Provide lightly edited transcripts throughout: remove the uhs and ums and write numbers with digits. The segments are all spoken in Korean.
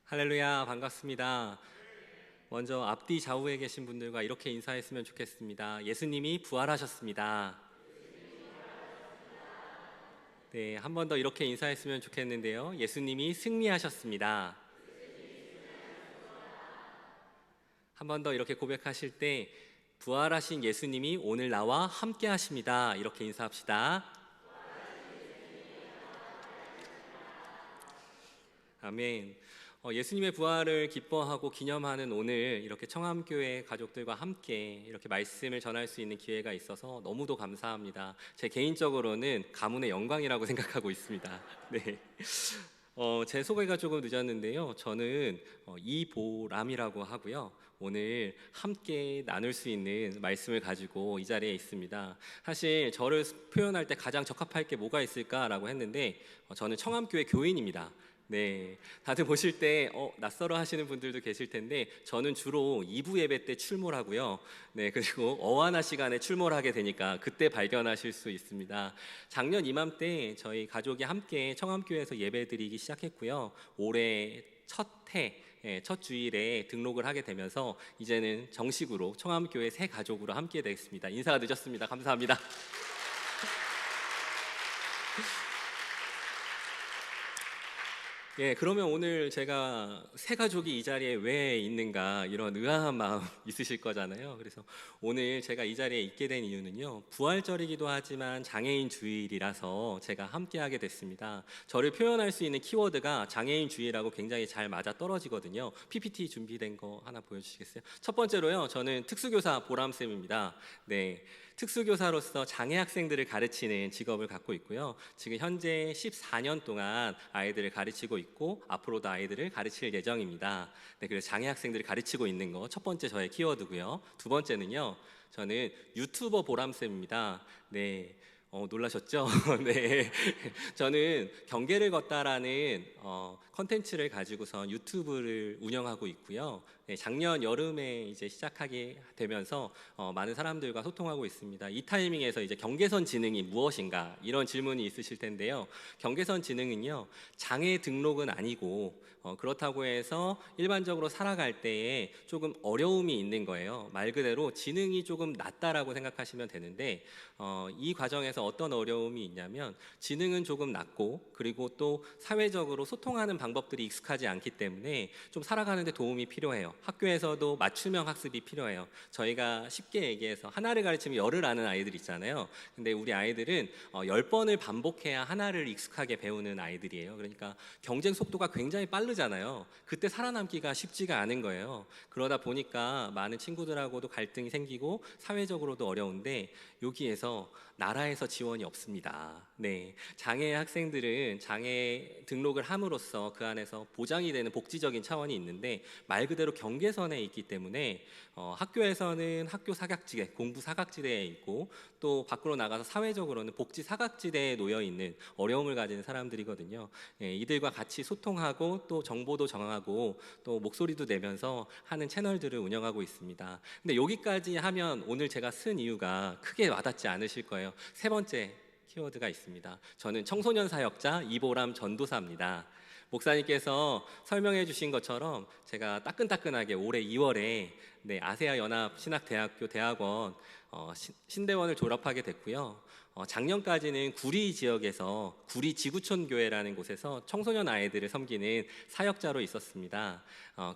할렐루야, 반갑습니다. 먼저 앞뒤 좌우에 계신 분들과 이렇게 인사했으면 좋겠습니다. 예수님이 부활하셨습니다. 네, 한 번 더 이렇게 인사했으면 좋겠는데요. 예수님이 승리하셨습니다. 한 번 더 이렇게 고백하실 때 부활하신 예수님이 오늘 나와 함께 하십니다. 이렇게 인사합시다. 아멘. 예수님의 부활을 기뻐하고 기념하는 오늘 이렇게 청암교회 가족들과 함께 이렇게 말씀을 전할 수 있는 기회가 있어서 너무도 감사합니다. 제 개인적으로는 가문의 영광이라고 생각하고 있습니다. 네. 제 소개가 조금 늦었는데요. 저는 이보람이라고 하고요. 오늘 함께 나눌 수 있는 말씀을 가지고 이 자리에 있습니다. 사실 저를 표현할 때 가장 적합할 게 뭐가 있을까라고 했는데 저는 청암교회 교인입니다. 네, 다들 보실 때 낯설어 하시는 분들도 계실 텐데 저는 주로 2부 예배 때 출몰 하고요. 네, 그리고 어와나 시간에 출몰하게 되니까 그때 발견하실 수 있습니다. 작년 이맘때 저희 가족이 함께 청암교회에서 예배드리기 시작했고요. 올해 첫 주일에 등록을 하게 되면서 이제는 정식으로 청암교회 새 가족으로 함께 되겠습니다. 인사가 늦었습니다. 감사합니다. 예, 그러면 오늘 제가 새 가족이 이 자리에 왜 있는가 이런 의아한 마음 있으실 거잖아요. 그래서 오늘 제가 이 자리에 있게 된 이유는요, 부활절이기도 하지만 장애인 주일이라서 제가 함께하게 됐습니다. 저를 표현할 수 있는 키워드가 장애인 주일하고 굉장히 잘 맞아 떨어지거든요. PPT 준비된 거 하나 보여주시겠어요? 첫 번째로요, 저는 특수교사 보람쌤입니다. 네. 특수교사로서 장애 학생들을 가르치는 직업을 갖고 있고요. 지금 현재 14년 동안 아이들을 가르치고 있고 앞으로도 아이들을 가르칠 예정입니다. 네, 그래서 장애 학생들을 가르치고 있는 거 첫 번째 저의 키워드고요. 두 번째는요, 저는 유튜버 보람쌤입니다. 네. 놀라셨죠? 네. 저는 경계를 걷다라는 컨텐츠를 가지고서 유튜브를 운영하고 있고요. 네, 작년 여름에 이제 시작하게 되면서 많은 사람들과 소통하고 있습니다. 이 타이밍에서 이제 경계선 지능이 무엇인가 이런 질문이 있으실 텐데요. 경계선 지능은요, 장애 등록은 아니고 그렇다고 해서 일반적으로 살아갈 때에 조금 어려움이 있는 거예요. 말 그대로 지능이 조금 낮다라고 생각하시면 되는데 이 과정에서 어떤 어려움이 있냐면 지능은 조금 낮고 그리고 또 사회적으로 소통하는 방법들이 익숙하지 않기 때문에 좀 살아가는 데 도움이 필요해요. 학교에서도 맞춤형 학습이 필요해요. 저희가 쉽게 얘기해서 하나를 가르치면 열을 아는 아이들 있잖아요. 근데 우리 아이들은 10번을 반복해야 하나를 익숙하게 배우는 아이들이에요. 그러니까 경쟁 속도가 굉장히 빠르잖아요. 그때 살아남기가 쉽지가 않은 거예요. 그러다 보니까 많은 친구들하고도 갈등이 생기고 사회적으로도 어려운데 여기에서 나라에서 지원이 없습니다. 네, 장애 학생들은 장애 등록을 함으로써 그 안에서 보장이 되는 복지적인 차원이 있는데 말 그대로 경계선에 있기 때문에 학교에서는 학교 사각지대, 공부 사각지대에 있고 또 밖으로 나가서 사회적으로는 복지 사각지대에 놓여 있는 어려움을 가진 사람들이거든요. 예, 이들과 같이 소통하고 또 정보도 정하고 또 목소리도 내면서 하는 채널들을 운영하고 있습니다. 근데 여기까지 하면 오늘 제가 쓴 이유가 크게 와닿지 않으실 거예요. 세 번째 키워드가 있습니다. 저는 청소년 사역자 이보람 전도사입니다. 목사님께서 설명해 주신 것처럼 제가 따끈따끈하게 올해 2월에 아세아 연합 신학대학교 대학원 신대원을 졸업하게 됐고요. 작년까지는 구리 지역에서 구리 지구촌 교회라는 곳에서 청소년 아이들을 섬기는 사역자로 있었습니다.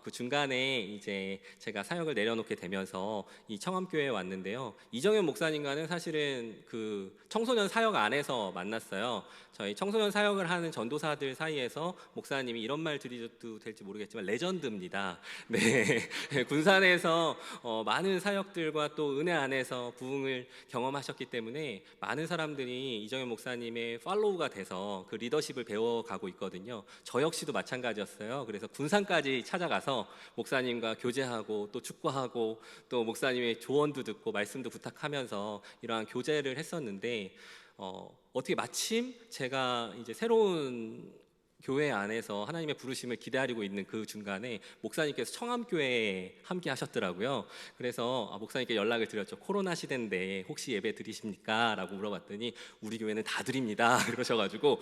그 중간에 이제 제가 사역을 내려놓게 되면서 이 청암교회에 왔는데요. 이정현 목사님과는 사실은 그 청소년 사역 안에서 만났어요. 저희 청소년 사역을 하는 전도사들 사이에서 목사님이 이런 말 드려도 될지 모르겠지만 레전드입니다. 네, 군산에서 많은 사역들과 또 은혜 안에서 부흥을 경험하셨기 때문에 많은 사람들이 이정현 목사님의 팔로우가 돼서 그 리더십을 배워가고 있거든요. 저 역시도 마찬가지였어요. 그래서 군산까지 찾아가서 목사님과 교제하고 또 축구하고 또 목사님의 조언도 듣고 말씀도 부탁하면서 이러한 교제를 했었는데 어떻게 마침 제가 이제 새로운 교회 안에서 하나님의 부르심을 기다리고 있는 그 중간에 목사님께서 청암교회에 함께 하셨더라고요. 그래서 목사님께 연락을 드렸죠. 코로나 시대인데 혹시 예배 드리십니까? 라고 물어봤더니 우리 교회는 다 드립니다. 그러셔가지고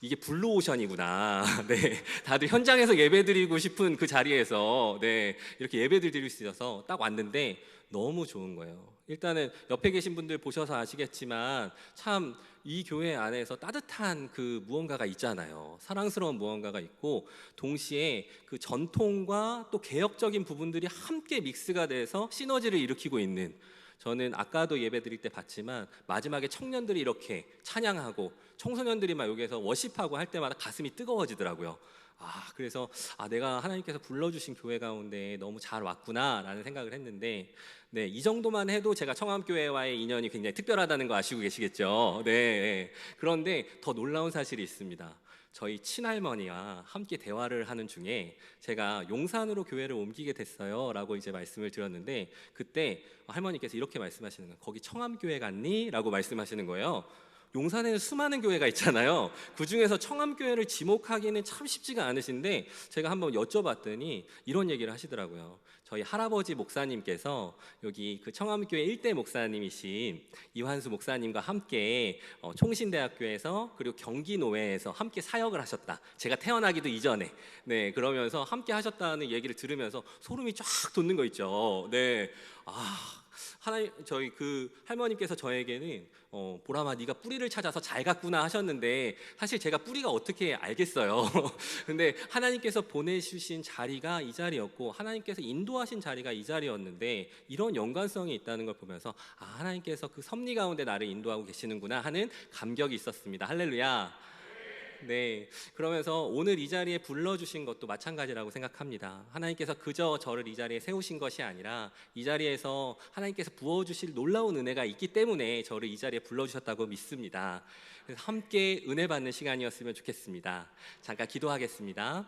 이게 블루오션이구나. 네, 다들 현장에서 예배 드리고 싶은 그 자리에서 네, 이렇게 예배를 드릴 수 있어서 딱 왔는데 너무 좋은 거예요. 일단은 옆에 계신 분들 보셔서 아시겠지만 참 이 교회 안에서 따뜻한 그 무언가가 있잖아요. 사랑스러운 무언가가 있고 동시에 그 전통과 또 개혁적인 부분들이 함께 믹스가 돼서 시너지를 일으키고 있는, 저는 아까도 예배 드릴 때 봤지만 마지막에 청년들이 이렇게 찬양하고 청소년들이 막 여기에서 워십하고 할 때마다 가슴이 뜨거워지더라고요. 그래서 내가 하나님께서 불러주신 교회 가운데 너무 잘 왔구나라는 생각을 했는데, 네, 이 정도만 해도 제가 청암교회와의 인연이 굉장히 특별하다는 거 아시고 계시겠죠? 네. 그런데 더 놀라운 사실이 있습니다. 저희 친할머니와 함께 대화를 하는 중에 제가 용산으로 교회를 옮기게 됐어요 라고 이제 말씀을 드렸는데, 그때 할머니께서 이렇게 말씀하시는 거예요. 거기 청암교회 갔니? 라고 말씀하시는 거예요. 용산에는 수많은 교회가 있잖아요. 그 중에서 청암교회를 지목하기는 참 쉽지가 않으신데 제가 한번 여쭤봤더니 이런 얘기를 하시더라고요. 저희 할아버지 목사님께서 여기 그 청암교회 일대 목사님이신 이환수 목사님과 함께 총신대학교에서 그리고 경기노회에서 함께 사역을 하셨다. 제가 태어나기도 이전에. 네, 그러면서 함께 하셨다는 얘기를 들으면서 소름이 쫙 돋는 거 있죠. 네. 하나님, 저희 그 할머니께서 저에게는 보람아 네가 뿌리를 찾아서 잘 갔구나 하셨는데 사실 제가 뿌리가 어떻게 알겠어요. 근데 하나님께서 보내주신 자리가 이 자리였고 하나님께서 인도하신 자리가 이 자리였는데 이런 연관성이 있다는 걸 보면서 하나님께서 그 섭리 가운데 나를 인도하고 계시는구나 하는 감격이 있었습니다. 할렐루야. 네, 그러면서 오늘 이 자리에 불러주신 것도 마찬가지라고 생각합니다. 하나님께서 그저 저를 이 자리에 세우신 것이 아니라 이 자리에서 하나님께서 부어주실 놀라운 은혜가 있기 때문에 저를 이 자리에 불러주셨다고 믿습니다. 그래서 함께 은혜 받는 시간이었으면 좋겠습니다. 잠깐 기도하겠습니다.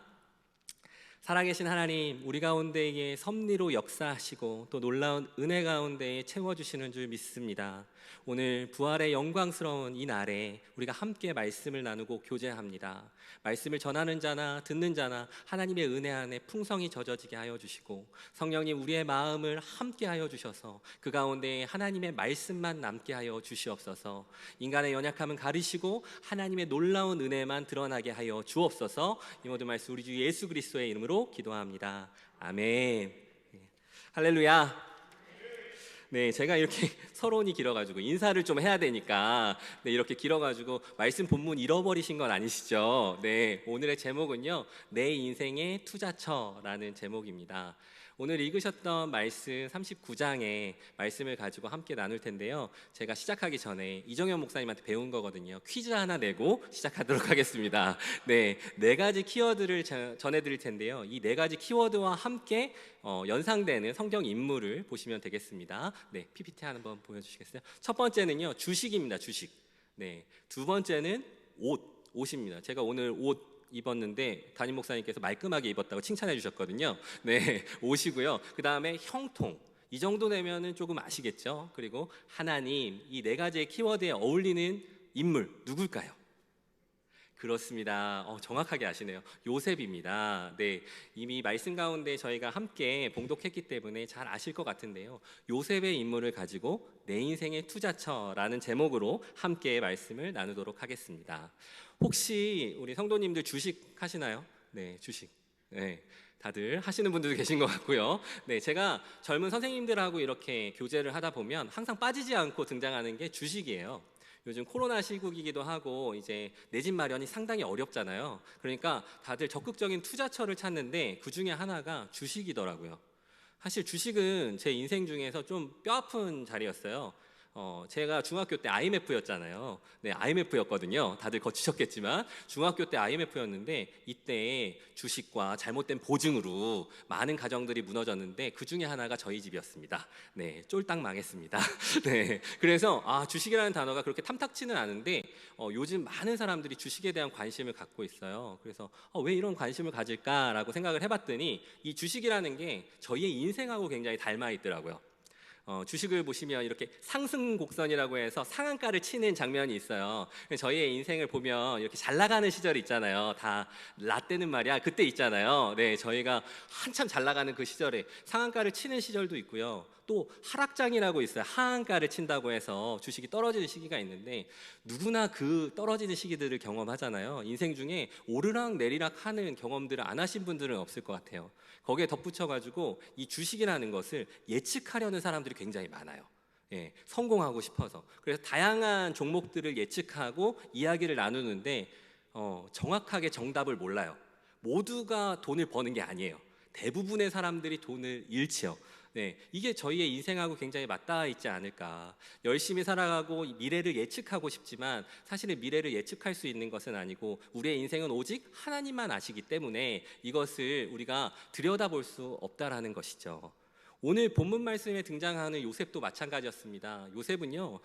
살아계신 하나님, 우리 가운데에 섭리로 역사하시고 또 놀라운 은혜 가운데에 채워주시는 줄 믿습니다. 오늘 부활의 영광스러운 이 날에 우리가 함께 말씀을 나누고 교제합니다. 말씀을 전하는 자나 듣는 자나 하나님의 은혜 안에 풍성히 젖어지게 하여 주시고 성령님 우리의 마음을 함께 하여 주셔서 그 가운데 하나님의 말씀만 남게 하여 주시옵소서. 인간의 연약함은 가리시고 하나님의 놀라운 은혜만 드러나게 하여 주옵소서. 이 모든 말씀 우리 주 예수 그리스도의 이름으로 기도합니다. 아멘. 할렐루야. 네, 제가 이렇게 서론이 길어가지고 인사를 좀 해야 되니까 네, 이렇게 길어가지고 말씀 본문 잃어버리신 건 아니시죠? 네, 오늘의 제목은요, 내 인생의 투자처라는 제목입니다. 오늘 읽으셨던 말씀 39장의 말씀을 가지고 함께 나눌 텐데요. 제가 시작하기 전에 이정현 목사님한테 배운 거거든요. 퀴즈 하나 내고 시작하도록 하겠습니다. 네, 네 가지 키워드를 전해드릴 텐데요. 이 네 가지 키워드와 함께 연상되는 성경 인물을 보시면 되겠습니다. 네, PPT 한번 보여주시겠어요? 첫 번째는요, 주식입니다. 주식. 네, 두 번째는 옷입니다. 제가 오늘 옷 입었는데 담임 목사님께서 말끔하게 입었다고 칭찬해 주셨거든요. 네, 옷이고요. 그 다음에 형통. 이 정도 되면은 조금 아시겠죠? 그리고 하나님, 이 네 가지의 키워드에 어울리는 인물 누굴까요? 그렇습니다. 정확하게 아시네요. 요셉입니다. 네, 이미 말씀 가운데 저희가 함께 봉독했기 때문에 잘 아실 것 같은데요. 요셉의 인물을 가지고 내 인생의 투자처라는 제목으로 함께 말씀을 나누도록 하겠습니다. 혹시 우리 성도님들 주식 하시나요? 네, 주식. 네, 다들 하시는 분들도 계신 것 같고요. 네, 제가 젊은 선생님들하고 이렇게 교제를 하다 보면 항상 빠지지 않고 등장하는 게 주식이에요. 요즘 코로나 시국이기도 하고 이제 내 집 마련이 상당히 어렵잖아요. 그러니까 다들 적극적인 투자처를 찾는데 그 중에 하나가 주식이더라고요. 사실 주식은 제 인생 중에서 좀 뼈아픈 자리였어요. 제가 중학교 때 IMF였잖아요. 네, IMF였거든요. 다들 거치셨겠지만 중학교 때 IMF였는데 이때 주식과 잘못된 보증으로 많은 가정들이 무너졌는데 그 중에 하나가 저희 집이었습니다. 네, 쫄딱 망했습니다. 네, 그래서 주식이라는 단어가 그렇게 탐탁치는 않은데 요즘 많은 사람들이 주식에 대한 관심을 갖고 있어요. 그래서 왜 이런 관심을 가질까라고 생각을 해봤더니 이 주식이라는 게 저희의 인생하고 굉장히 닮아 있더라고요. 주식을 보시면 이렇게 상승 곡선이라고 해서 상한가를 치는 장면이 있어요. 저희의 인생을 보면 이렇게 잘 나가는 시절이 있잖아요. 다 라떼는 말이야 그때 있잖아요. 네, 저희가 한참 잘 나가는 그 시절에 상한가를 치는 시절도 있고요. 또 하락장이라고 있어요. 하한가를 친다고 해서 주식이 떨어지는 시기가 있는데 누구나 그 떨어지는 시기들을 경험하잖아요. 인생 중에 오르락 내리락 하는 경험들을 안 하신 분들은 없을 것 같아요. 거기에 덧붙여가지고 이 주식이라는 것을 예측하려는 사람들이 굉장히 많아요. 예, 성공하고 싶어서. 그래서 다양한 종목들을 예측하고 이야기를 나누는데 정확하게 정답을 몰라요. 모두가 돈을 버는 게 아니에요. 대부분의 사람들이 돈을 잃지요. 네, 이게 저희의 인생하고 굉장히 맞닿아 있지 않을까. 열심히 살아가고 미래를 예측하고 싶지만 사실은 미래를 예측할 수 있는 것은 아니고 우리의 인생은 오직 하나님만 아시기 때문에 이것을 우리가 들여다볼 수 없다라는 것이죠. 오늘 본문 말씀에 등장하는 요셉도 마찬가지였습니다. 요셉은요,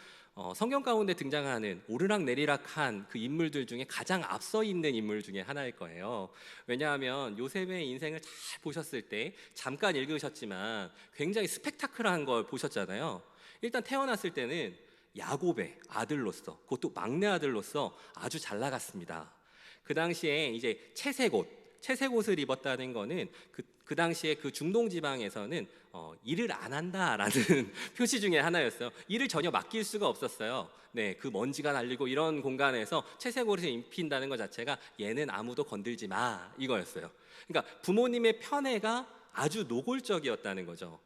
성경 가운데 등장하는 오르락 내리락한 그 인물들 중에 가장 앞서 있는 인물 중에 하나일 거예요. 왜냐하면 요셉의 인생을 잘 보셨을 때 잠깐 읽으셨지만 굉장히 스펙타클한 걸 보셨잖아요. 일단 태어났을 때는 야곱의 아들로서, 그것도 막내 아들로서 아주 잘 나갔습니다. 그 당시에 이제 채색옷을 입었다는 거는 그 당시에 그 중동 지방에서는 일을 안 한다라는 표시 중에 하나였어요. 일을 전혀 맡길 수가 없었어요. 네, 그 먼지가 날리고 이런 공간에서 채색옷을 입힌다는 것 자체가 얘는 아무도 건들지 마 이거였어요. 그러니까 부모님의 편애가 아주 노골적이었다는 거죠.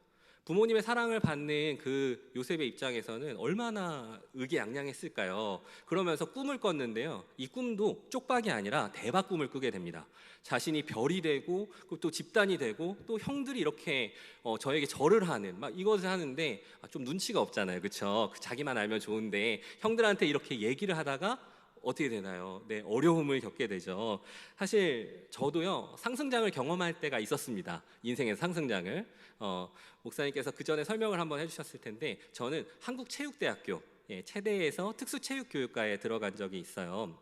부모님의 사랑을 받는 그 요셉의 입장에서는 얼마나 의기양양했을까요? 그러면서 꿈을 꿨는데요. 이 꿈도 쪽박이 아니라 대박 꿈을 꾸게 됩니다. 자신이 별이 되고 또 집단이 되고 또 형들이 이렇게 저에게 절을 하는 막 이것을 하는데 좀 눈치가 없잖아요. 그렇죠? 자기만 알면 좋은데 형들한테 이렇게 얘기를 하다가 어떻게 되나요? 네, 어려움을 겪게 되죠. 사실 저도요 상승장을 경험할 때가 있었습니다. 인생의 상승장을 목사님께서 그 전에 설명을 한번 해주셨을 텐데 저는 한국체육대학교 체대에서 특수체육교육과에 들어간 적이 있어요.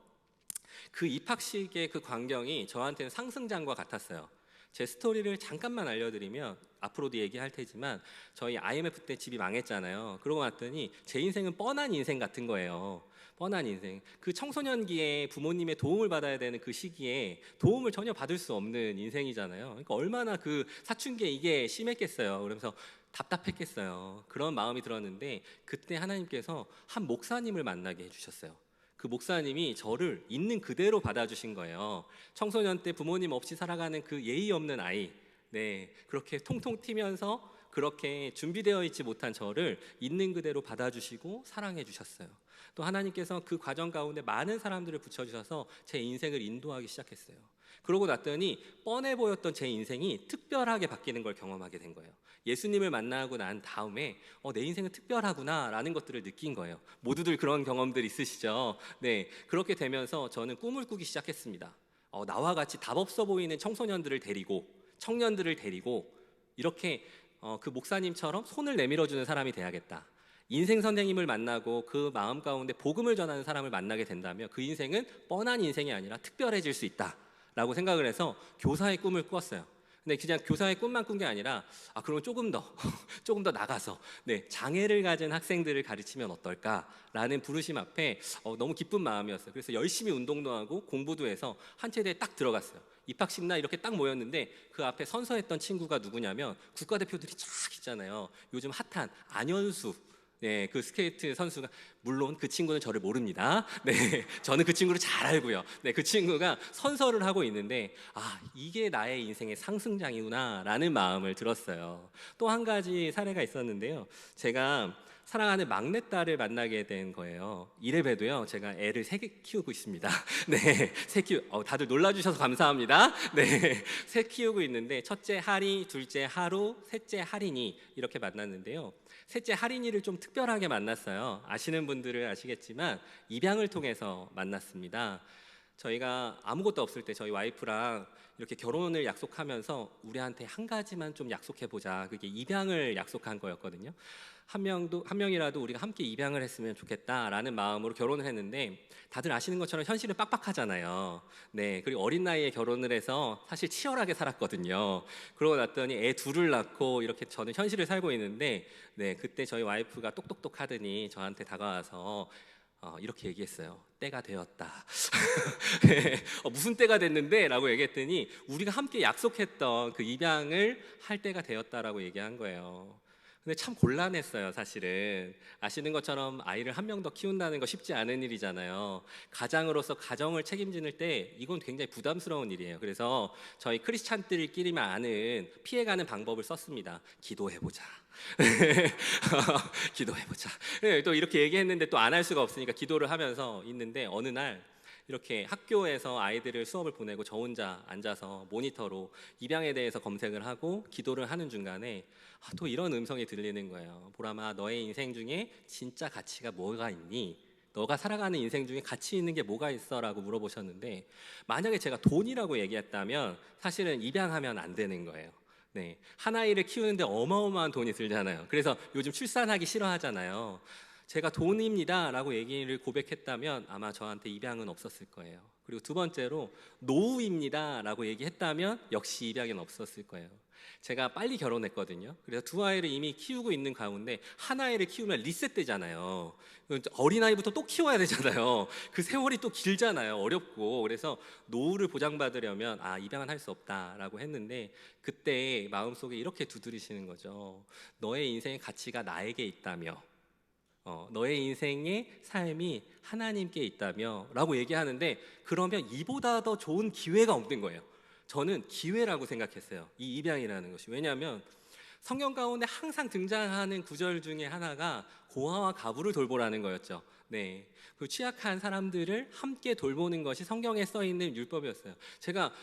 그 입학식의 그 광경이 저한테는 상승장과 같았어요. 제 스토리를 잠깐만 알려드리면 앞으로도 얘기할 테지만 저희 IMF 때 집이 망했잖아요. 그러고 났더니 제 인생은 뻔한 인생 같은 거예요. 뻔한 인생. 그 청소년기에 부모님의 도움을 받아야 되는 그 시기에 도움을 전혀 받을 수 없는 인생이잖아요. 그러니까 얼마나 그 사춘기에 이게 심했겠어요. 그러면서 답답했겠어요. 그런 마음이 들었는데 그때 하나님께서 한 목사님을 만나게 해주셨어요. 그 목사님이 저를 있는 그대로 받아주신 거예요. 청소년 때 부모님 없이 살아가는 그 예의 없는 아이, 네, 그렇게 통통 튀면서 그렇게 준비되어 있지 못한 저를 있는 그대로 받아주시고 사랑해 주셨어요. 또 하나님께서 그 과정 가운데 많은 사람들을 붙여주셔서 제 인생을 인도하기 시작했어요. 그러고 났더니 뻔해 보였던 제 인생이 특별하게 바뀌는 걸 경험하게 된 거예요. 예수님을 만나고 난 다음에 내 인생은 특별하구나 라는 것들을 느낀 거예요. 모두들 그런 경험들 있으시죠? 네, 그렇게 되면서 저는 꿈을 꾸기 시작했습니다. 나와 같이 답 없어 보이는 청년들을 데리고 이렇게 그 목사님처럼 손을 내밀어주는 사람이 돼야겠다. 인생 선생님을 만나고 그 마음 가운데 복음을 전하는 사람을 만나게 된다면 그 인생은 뻔한 인생이 아니라 특별해질 수 있다라고 생각을 해서 교사의 꿈을 꾸었어요. 근데 그냥 교사의 꿈만 꾼 게 아니라 그러면 조금 더 나가서 장애를 가진 학생들을 가르치면 어떨까라는 부르심 앞에 너무 기쁜 마음이었어요. 그래서 열심히 운동도 하고 공부도 해서 한 체대에 딱 들어갔어요. 입학식 날 이렇게 딱 모였는데 그 앞에 선서했던 친구가 누구냐면 국가대표들이 쫙 있잖아요. 요즘 핫한 안현수, 네, 그 스케이트 선수가, 물론 그 친구는 저를 모릅니다. 네, 저는 그 친구를 잘 알고요. 네, 그 친구가 선서를 하고 있는데 이게 나의 인생의 상승장이구나라는 마음을 들었어요. 또 한 가지 사례가 있었는데요. 제가 사랑하는 막내딸을 만나게 된 거예요. 이래봬도요, 제가 애를 3개 키우고 있습니다. 네, 다들 놀라주셔서 감사합니다. 네, 3 키우고 있는데 첫째 하리, 둘째 하루, 셋째 하린이 이렇게 만났는데요. 셋째 하린이를 좀 특별하게 만났어요. 아시는 분들은 아시겠지만 입양을 통해서 만났습니다. 저희가 아무것도 없을 때 저희 와이프랑 이렇게 결혼을 약속하면서 우리한테 한 가지만 좀 약속해 보자. 그게 입양을 약속한 거였거든요. 한 명이라도 우리가 함께 입양을 했으면 좋겠다라는 마음으로 결혼을 했는데, 다들 아시는 것처럼 현실은 빡빡하잖아요. 네, 그리고 어린 나이에 결혼을 해서 사실 치열하게 살았거든요. 그러고 났더니 애 둘을 낳고 이렇게 저는 현실을 살고 있는데, 네, 그때 저희 와이프가 똑똑똑 하더니 저한테 다가와서 이렇게 얘기했어요. 때가 되었다. 무슨 때가 됐는데? 라고 얘기했더니 우리가 함께 약속했던 그 입양을 할 때가 되었다라고 얘기한 거예요. 근데 참 곤란했어요, 사실은. 아시는 것처럼 아이를 한 명 더 키운다는 거 쉽지 않은 일이잖아요. 가장으로서 가정을 책임지는 때 이건 굉장히 부담스러운 일이에요. 그래서 저희 크리스찬들끼리만 아는 피해가는 방법을 썼습니다. 기도해보자. 기도해보자. 또 이렇게 얘기했는데 또 안 할 수가 없으니까 기도를 하면서 있는데, 어느 날 이렇게 학교에서 아이들을 수업을 보내고 저 혼자 앉아서 모니터로 입양에 대해서 검색을 하고 기도를 하는 중간에 또 이런 음성이 들리는 거예요. 보람아, 너의 인생 중에 진짜 가치가 뭐가 있니? 너가 살아가는 인생 중에 가치 있는 게 뭐가 있어? 라고 물어보셨는데, 만약에 제가 돈이라고 얘기했다면 사실은 입양하면 안 되는 거예요. 네, 한 아이를 키우는데 어마어마한 돈이 들잖아요. 그래서 요즘 출산하기 싫어하잖아요. 제가 돈입니다 라고 얘기를 고백했다면 아마 저한테 입양은 없었을 거예요. 그리고 두 번째로 노후입니다 라고 얘기했다면 역시 입양은 없었을 거예요. 제가 빨리 결혼했거든요. 그래서 두 아이를 이미 키우고 있는 가운데 한 아이를 키우면 리셋되잖아요. 어린아이부터 또 키워야 되잖아요. 그 세월이 또 길잖아요. 어렵고. 그래서 노후를 보장받으려면 입양은 할 수 없다라고 했는데, 그때 마음속에 이렇게 두드리시는 거죠. 너의 인생의 가치가 나에게 있다며, 너의 인생의 삶이 하나님께 있다며 라고 얘기하는데, 그러면 이보다 더 좋은 기회가 없는 거예요. 저는 기회라고 생각했어요, 이 입양이라는 것이. 왜냐하면 성경 가운데 항상 등장하는 구절 중에 하나가 고아와 가부를 돌보라는 거였죠. 네, 그 취약한 사람들을 함께 돌보는 것이 성경에 써 있는 율법이었어요. 제가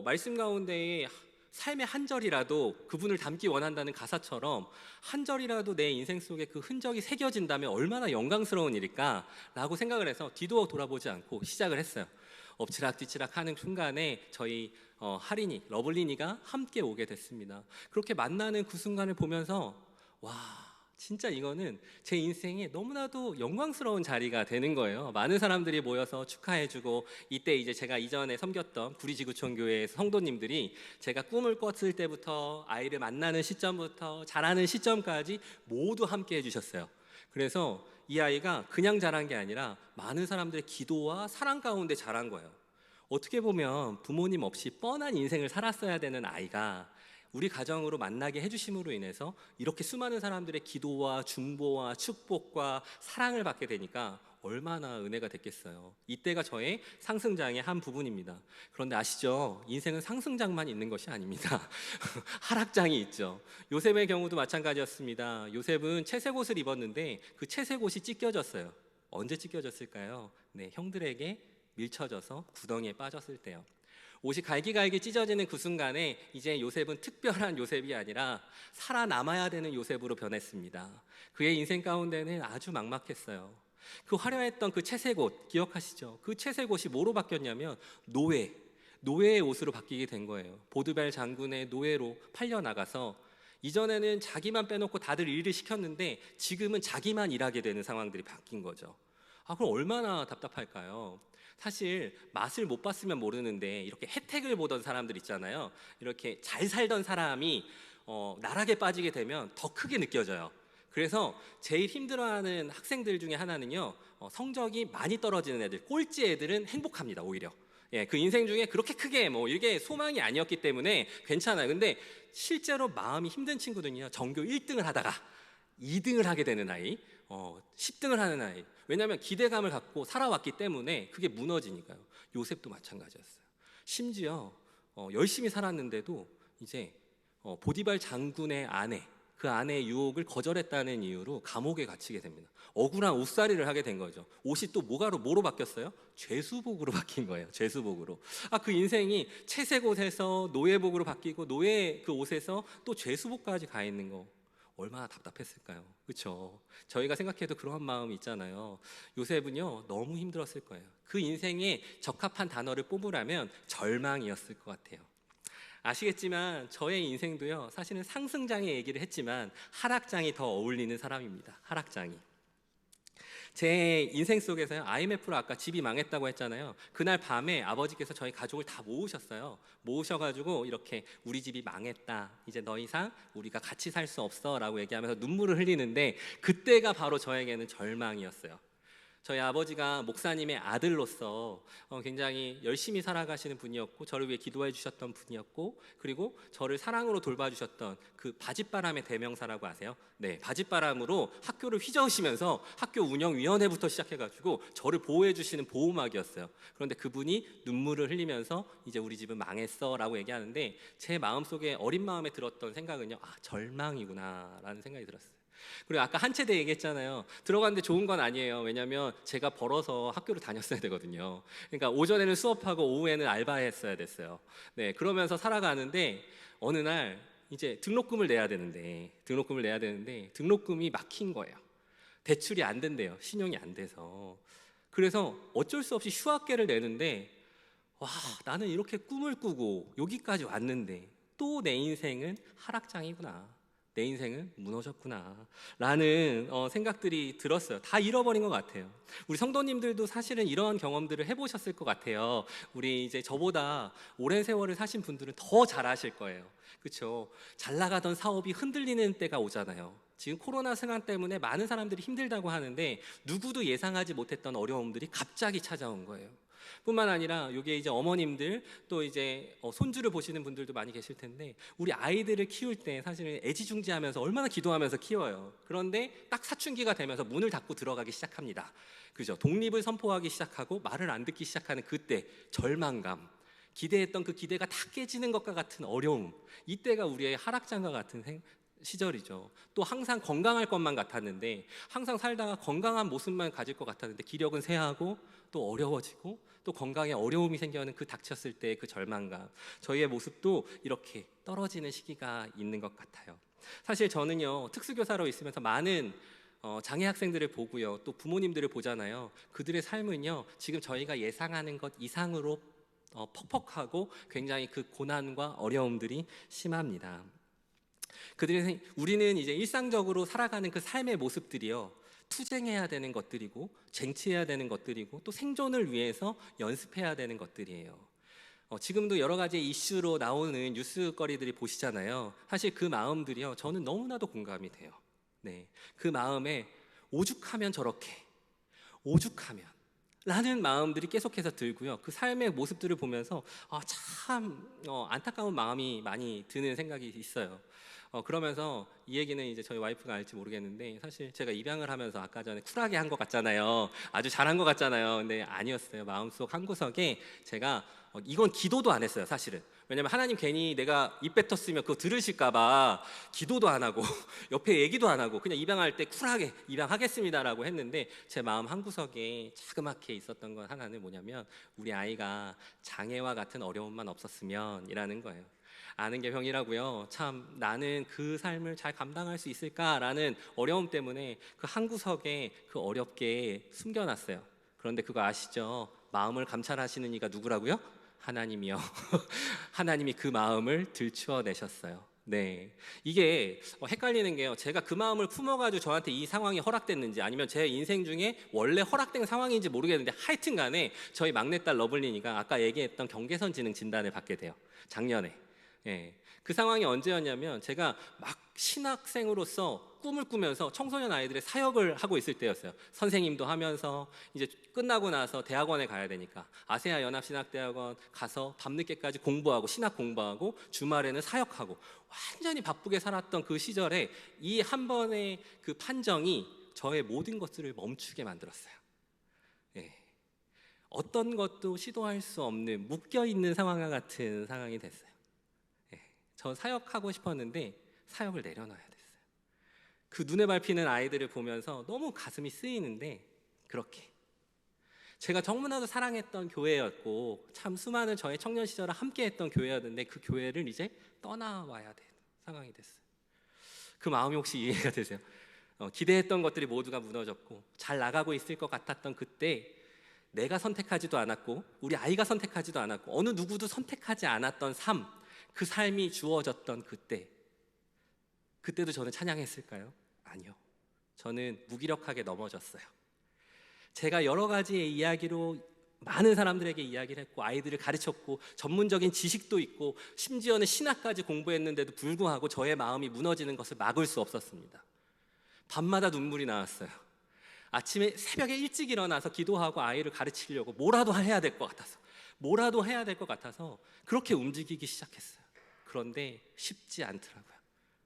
말씀 가운데에 삶의 한 절이라도 그분을 닮기 원한다는 가사처럼 한 절이라도 내 인생 속에 그 흔적이 새겨진다면 얼마나 영광스러운 일일까라고 생각을 해서 뒤도 돌아보지 않고 시작을 했어요. 엎치락뒤치락 하는 순간에 저희 하린이, 러블리니가 함께 오게 됐습니다. 그렇게 만나는 그 순간을 보면서 와, 진짜 이거는 제 인생에 너무나도 영광스러운 자리가 되는 거예요. 많은 사람들이 모여서 축하해주고, 이때 이제 제가 이전에 섬겼던 구리지구촌교회 성도님들이 제가 꿈을 꿨을 때부터 아이를 만나는 시점부터 자라는 시점까지 모두 함께 해주셨어요. 그래서 이 아이가 그냥 자란 게 아니라 많은 사람들의 기도와 사랑 가운데 자란 거예요. 어떻게 보면 부모님 없이 뻔한 인생을 살았어야 되는 아이가 우리 가정으로 만나게 해주심으로 인해서 이렇게 수많은 사람들의 기도와 중보와 축복과 사랑을 받게 되니까 얼마나 은혜가 됐겠어요. 이때가 저의 상승장의 한 부분입니다. 그런데 아시죠? 인생은 상승장만 있는 것이 아닙니다. 하락장이 있죠. 요셉의 경우도 마찬가지였습니다. 요셉은 채색 옷을 입었는데 그 채색 옷이 찢겨졌어요. 언제 찢겨졌을까요? 네, 형들에게 밀쳐져서 구덩이에 빠졌을 때요. 옷이 갈기갈기 찢어지는 그 순간에 이제 요셉은 특별한 요셉이 아니라 살아남아야 되는 요셉으로 변했습니다. 그의 인생 가운데는 아주 막막했어요. 그 화려했던 그 채색 옷 기억하시죠? 그 채색 옷이 뭐로 바뀌었냐면 노예의 옷으로 바뀌게 된 거예요. 보드벨 장군의 노예로 팔려나가서 이전에는 자기만 빼놓고 다들 일을 시켰는데 지금은 자기만 일하게 되는 상황들이 바뀐 거죠. 그럼 얼마나 답답할까요? 사실 맛을 못 봤으면 모르는데 이렇게 혜택을 보던 사람들 있잖아요. 이렇게 잘 살던 사람이 나락에 빠지게 되면 더 크게 느껴져요. 그래서 제일 힘들어하는 학생들 중에 하나는요, 성적이 많이 떨어지는 애들, 꼴찌 애들은 행복합니다. 오히려 그 인생 중에 그렇게 크게 이게 소망이 아니었기 때문에 괜찮아요. 근데 실제로 마음이 힘든 친구들은요, 전교 1등을 하다가 2등을 하게 되는 아이, 10등을 하는 아이. 왜냐하면 기대감을 갖고 살아왔기 때문에 그게 무너지니까요. 요셉도 마찬가지였어요. 심지어 열심히 살았는데도 이제 보디발 장군의 아내, 그 아내의 유혹을 거절했다는 이유로 감옥에 갇히게 됩니다. 억울한 옷살이를 하게 된 거죠. 옷이 또 뭐로 바뀌었어요? 죄수복으로 바뀐 거예요. 죄수복으로. 그 인생이 채색 옷에서 노예복으로 바뀌고 노예 그 옷에서 또 죄수복까지 가 있는 거. 얼마나 답답했을까요? 그렇죠? 저희가 생각해도 그런 마음이 있잖아요. 요셉은요 너무 힘들었을 거예요. 그 인생에 적합한 단어를 뽑으라면 절망이었을 것 같아요. 아시겠지만 저의 인생도요 사실은 상승장의 얘기를 했지만 하락장이 더 어울리는 사람입니다. 하락장이. 제 인생 속에서요 IMF로 아까 집이 망했다고 했잖아요. 그날 밤에 아버지께서 저희 가족을 다 모으셨어요. 모으셔가지고 이렇게 우리 집이 망했다, 이제 더 이상 우리가 같이 살 수 없어 라고 얘기하면서 눈물을 흘리는데 그때가 바로 저에게는 절망이었어요. 저희 아버지가 목사님의 아들로서 굉장히 열심히 살아가시는 분이었고 저를 위해 기도해 주셨던 분이었고 그리고 저를 사랑으로 돌봐주셨던 그 바짓바람의 대명사라고 아세요? 네, 바짓바람으로 학교를 휘저으시면서 학교 운영위원회부터 시작해가지고 저를 보호해 주시는 보호막이었어요. 그런데 그분이 눈물을 흘리면서 이제 우리 집은 망했어 라고 얘기하는데 제 마음속에 어린 마음에 들었던 생각은요, 절망이구나 라는 생각이 들었어요. 그리고 아까 한 체대 얘기했잖아요. 들어갔는데 좋은 건 아니에요. 왜냐하면 제가 벌어서 학교를 다녔어야 되거든요. 그러니까 오전에는 수업하고 오후에는 알바했어야 됐어요. 네, 그러면서 살아가는데 어느 날 이제 등록금을 내야 되는데 등록금이 막힌 거예요. 대출이 안 된대요. 신용이 안 돼서. 그래서 어쩔 수 없이 휴학계를 내는데 와, 나는 이렇게 꿈을 꾸고 여기까지 왔는데 또 내 인생은 하락장이구나. 내 인생은 무너졌구나 라는 생각들이 들었어요. 다 잃어버린 것 같아요. 우리 성도님들도 사실은 이런 경험들을 해보셨을 것 같아요. 우리 이제 저보다 오랜 세월을 사신 분들은 더 잘 아실 거예요. 그렇죠? 잘 나가던 사업이 흔들리는 때가 오잖아요. 지금 코로나 상황 때문에 많은 사람들이 힘들다고 하는데 누구도 예상하지 못했던 어려움들이 갑자기 찾아온 거예요. 뿐만 아니라 이게 이제 어머님들 또 이제 손주를 보시는 분들도 많이 계실 텐데 우리 아이들을 키울 때 사실은 애지중지하면서 얼마나 기도하면서 키워요. 그런데 딱 사춘기가 되면서 문을 닫고 들어가기 시작합니다. 그죠? 독립을 선포하기 시작하고 말을 안 듣기 시작하는 그때 절망감, 기대했던 그 기대가 다 깨지는 것과 같은 어려움, 이때가 우리의 하락장과 같은 시절이죠. 또 항상 건강할 것만 같았는데 항상 살다가 건강한 모습만 가질 것 같았는데 기력은 쇠하고 또 어려워지고 또 건강에 어려움이 생겨는 그 닥쳤을 때 그 절망감, 저희의 모습도 이렇게 떨어지는 시기가 있는 것 같아요. 사실 저는요 특수교사로 있으면서 많은 장애 학생들을 보고요 또 부모님들을 보잖아요. 그들의 삶은요 지금 저희가 예상하는 것 이상으로 퍽퍽하고 굉장히 그 고난과 어려움들이 심합니다. 우리는 이제 일상적으로 살아가는 그 삶의 모습들이요 투쟁해야 되는 것들이고 쟁취해야 되는 것들이고 또 생존을 위해서 연습해야 되는 것들이에요. 지금도 여러 가지 이슈로 나오는 뉴스거리들이 보시잖아요. 사실 그 마음들이요 저는 너무나도 공감이 돼요. 네, 그 마음에 오죽하면 저렇게, 오죽하면 라는 마음들이 계속해서 들고요. 그 삶의 모습들을 보면서 참 안타까운 마음이 많이 드는 생각이 있어요. 그러면서 이 얘기는 이제 저희 와이프가 알지 모르겠는데 사실 제가 입양을 하면서 아까 전에 쿨하게 한 것 같잖아요. 아주 잘한 것 같잖아요. 근데 아니었어요. 마음속 한구석에 제가 이건 기도도 안 했어요. 사실은. 왜냐면 하나님 괜히 내가 입 뱉었으면 그거 들으실까 봐 기도도 안 하고 옆에 얘기도 안 하고 그냥 입양할 때 쿨하게 입양하겠습니다라고 했는데 제 마음 한구석에 자그맣게 있었던 건 하나는 뭐냐면 우리 아이가 장애와 같은 어려움만 없었으면 이라는 거예요. 아는 게 병이라고요. 참 나는 그 삶을 잘 감당할 수 있을까라는 어려움 때문에 그 한구석에 그 어렵게 숨겨놨어요. 그런데 그거 아시죠? 마음을 감찰하시는 이가 누구라고요? 하나님이요. 하나님이 그 마음을 들추어내셨어요. 네, 이게 헷갈리는 게요. 제가 그 마음을 품어가지고 저한테 이 상황이 허락됐는지 아니면 제 인생 중에 원래 허락된 상황인지 모르겠는데 하여튼간에 저희 막내딸 러블리니가 아까 얘기했던 경계선 지능 진단을 받게 돼요. 작년에. 예, 그 상황이 언제였냐면 제가 막 신학생으로서 꿈을 꾸면서 청소년 아이들의 사역을 하고 있을 때였어요. 선생님도 하면서 이제 끝나고 나서 대학원에 가야 되니까 아세아 연합신학대학원 가서 밤늦게까지 공부하고 신학 공부하고 주말에는 사역하고 완전히 바쁘게 살았던 그 시절에 이 한 번의 그 판정이 저의 모든 것들을 멈추게 만들었어요. 예, 어떤 것도 시도할 수 없는 묶여있는 상황과 같은 상황이 됐어요. 저 사역하고 싶었는데 사역을 내려놔야 됐어요. 그 눈에 밟히는 아이들을 보면서 너무 가슴이 쓰이는데 그렇게 제가 너무나도 사랑했던 교회였고 참 수많은 저의 청년 시절을 함께했던 교회였는데 그 교회를 이제 떠나와야 되는 상황이 됐어요. 그 마음이 혹시 이해가 되세요? 기대했던 것들이 모두가 무너졌고 잘 나가고 있을 것 같았던 그때, 내가 선택하지도 않았고 우리 아이가 선택하지도 않았고 어느 누구도 선택하지 않았던 삶, 그 삶이 주어졌던 그때도 저는 찬양했을까요? 아니요. 저는 무기력하게 넘어졌어요. 제가 여러 가지의 이야기로 많은 사람들에게 이야기를 했고 아이들을 가르쳤고 전문적인 지식도 있고 심지어는 신학까지 공부했는데도 불구하고 저의 마음이 무너지는 것을 막을 수 없었습니다. 밤마다 눈물이 나왔어요. 아침에 새벽에 일찍 일어나서 기도하고 아이를 가르치려고 뭐라도 해야 될 것 같아서 그렇게 움직이기 시작했어요. 그런데 쉽지 않더라고요.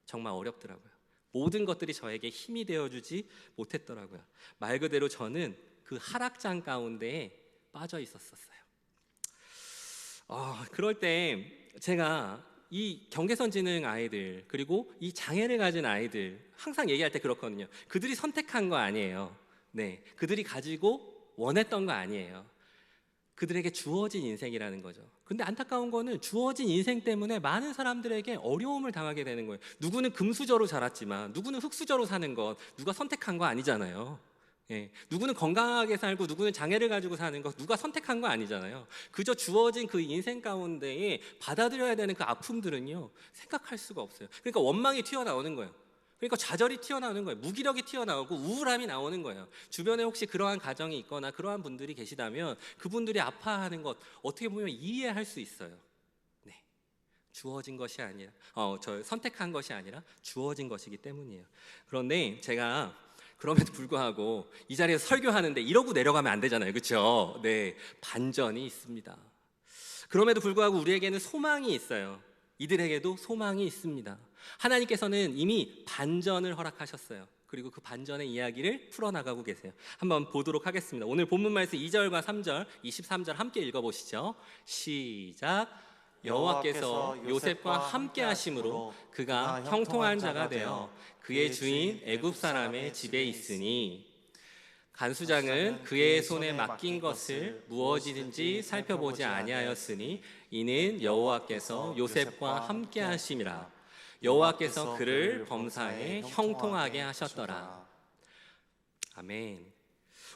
정말 어렵더라고요. 모든 것들이 저에게 힘이 되어주지 못했더라고요. 말 그대로 저는 그 하락장 가운데에 빠져 있었어요. 그럴 때 제가 이 경계선 지능 아이들, 그리고 이 장애를 가진 아이들 항상 얘기할 때 그렇거든요. 그들이 선택한 거 아니에요. 네, 그들이 가지고 원했던 거 아니에요. 그들에게 주어진 인생이라는 거죠. 근데 안타까운 거는 주어진 인생 때문에 많은 사람들에게 어려움을 당하게 되는 거예요. 누구는 금수저로 자랐지만 누구는 흙수저로 사는 것, 누가 선택한 거 아니잖아요. 예, 누구는 건강하게 살고 누구는 장애를 가지고 사는 것, 누가 선택한 거 아니잖아요. 그저 주어진 그 인생 가운데에 받아들여야 되는 그 아픔들은요, 생각할 수가 없어요. 그러니까 원망이 튀어나오는 거예요. 그러니까 좌절이 튀어나오는 거예요. 무기력이 튀어나오고 우울함이 나오는 거예요. 주변에 혹시 그러한 가정이 있거나 그러한 분들이 계시다면 그분들이 아파하는 것 어떻게 보면 이해할 수 있어요. 네, 주어진 것이 아니라 선택한 것이 아니라 주어진 것이기 때문이에요. 그런데 제가 그럼에도 불구하고 이 자리에서 설교하는데 이러고 내려가면 안 되잖아요. 그렇죠? 네, 반전이 있습니다. 그럼에도 불구하고 우리에게는 소망이 있어요. 이들에게도 소망이 있습니다. 하나님께서는 이미 반전을 허락하셨어요. 그리고 그 반전의 이야기를 풀어나가고 계세요. 한번 보도록 하겠습니다. 오늘 본문 말씀 2절과 3절, 23절 함께 읽어보시죠. 시작. 여호와께서 요셉과 함께 하심으로 그가 형통한 자가 되어 그의 주인 애굽 사람의 집에 있으니, 간수장은 그의 손에 맡긴 것을 무엇이든지 살펴보지 아니하였으니 이는 여호와께서 요셉과 함께 하심이라. 여호와께서 그를 범사에 형통하게 하셨더라. 아멘.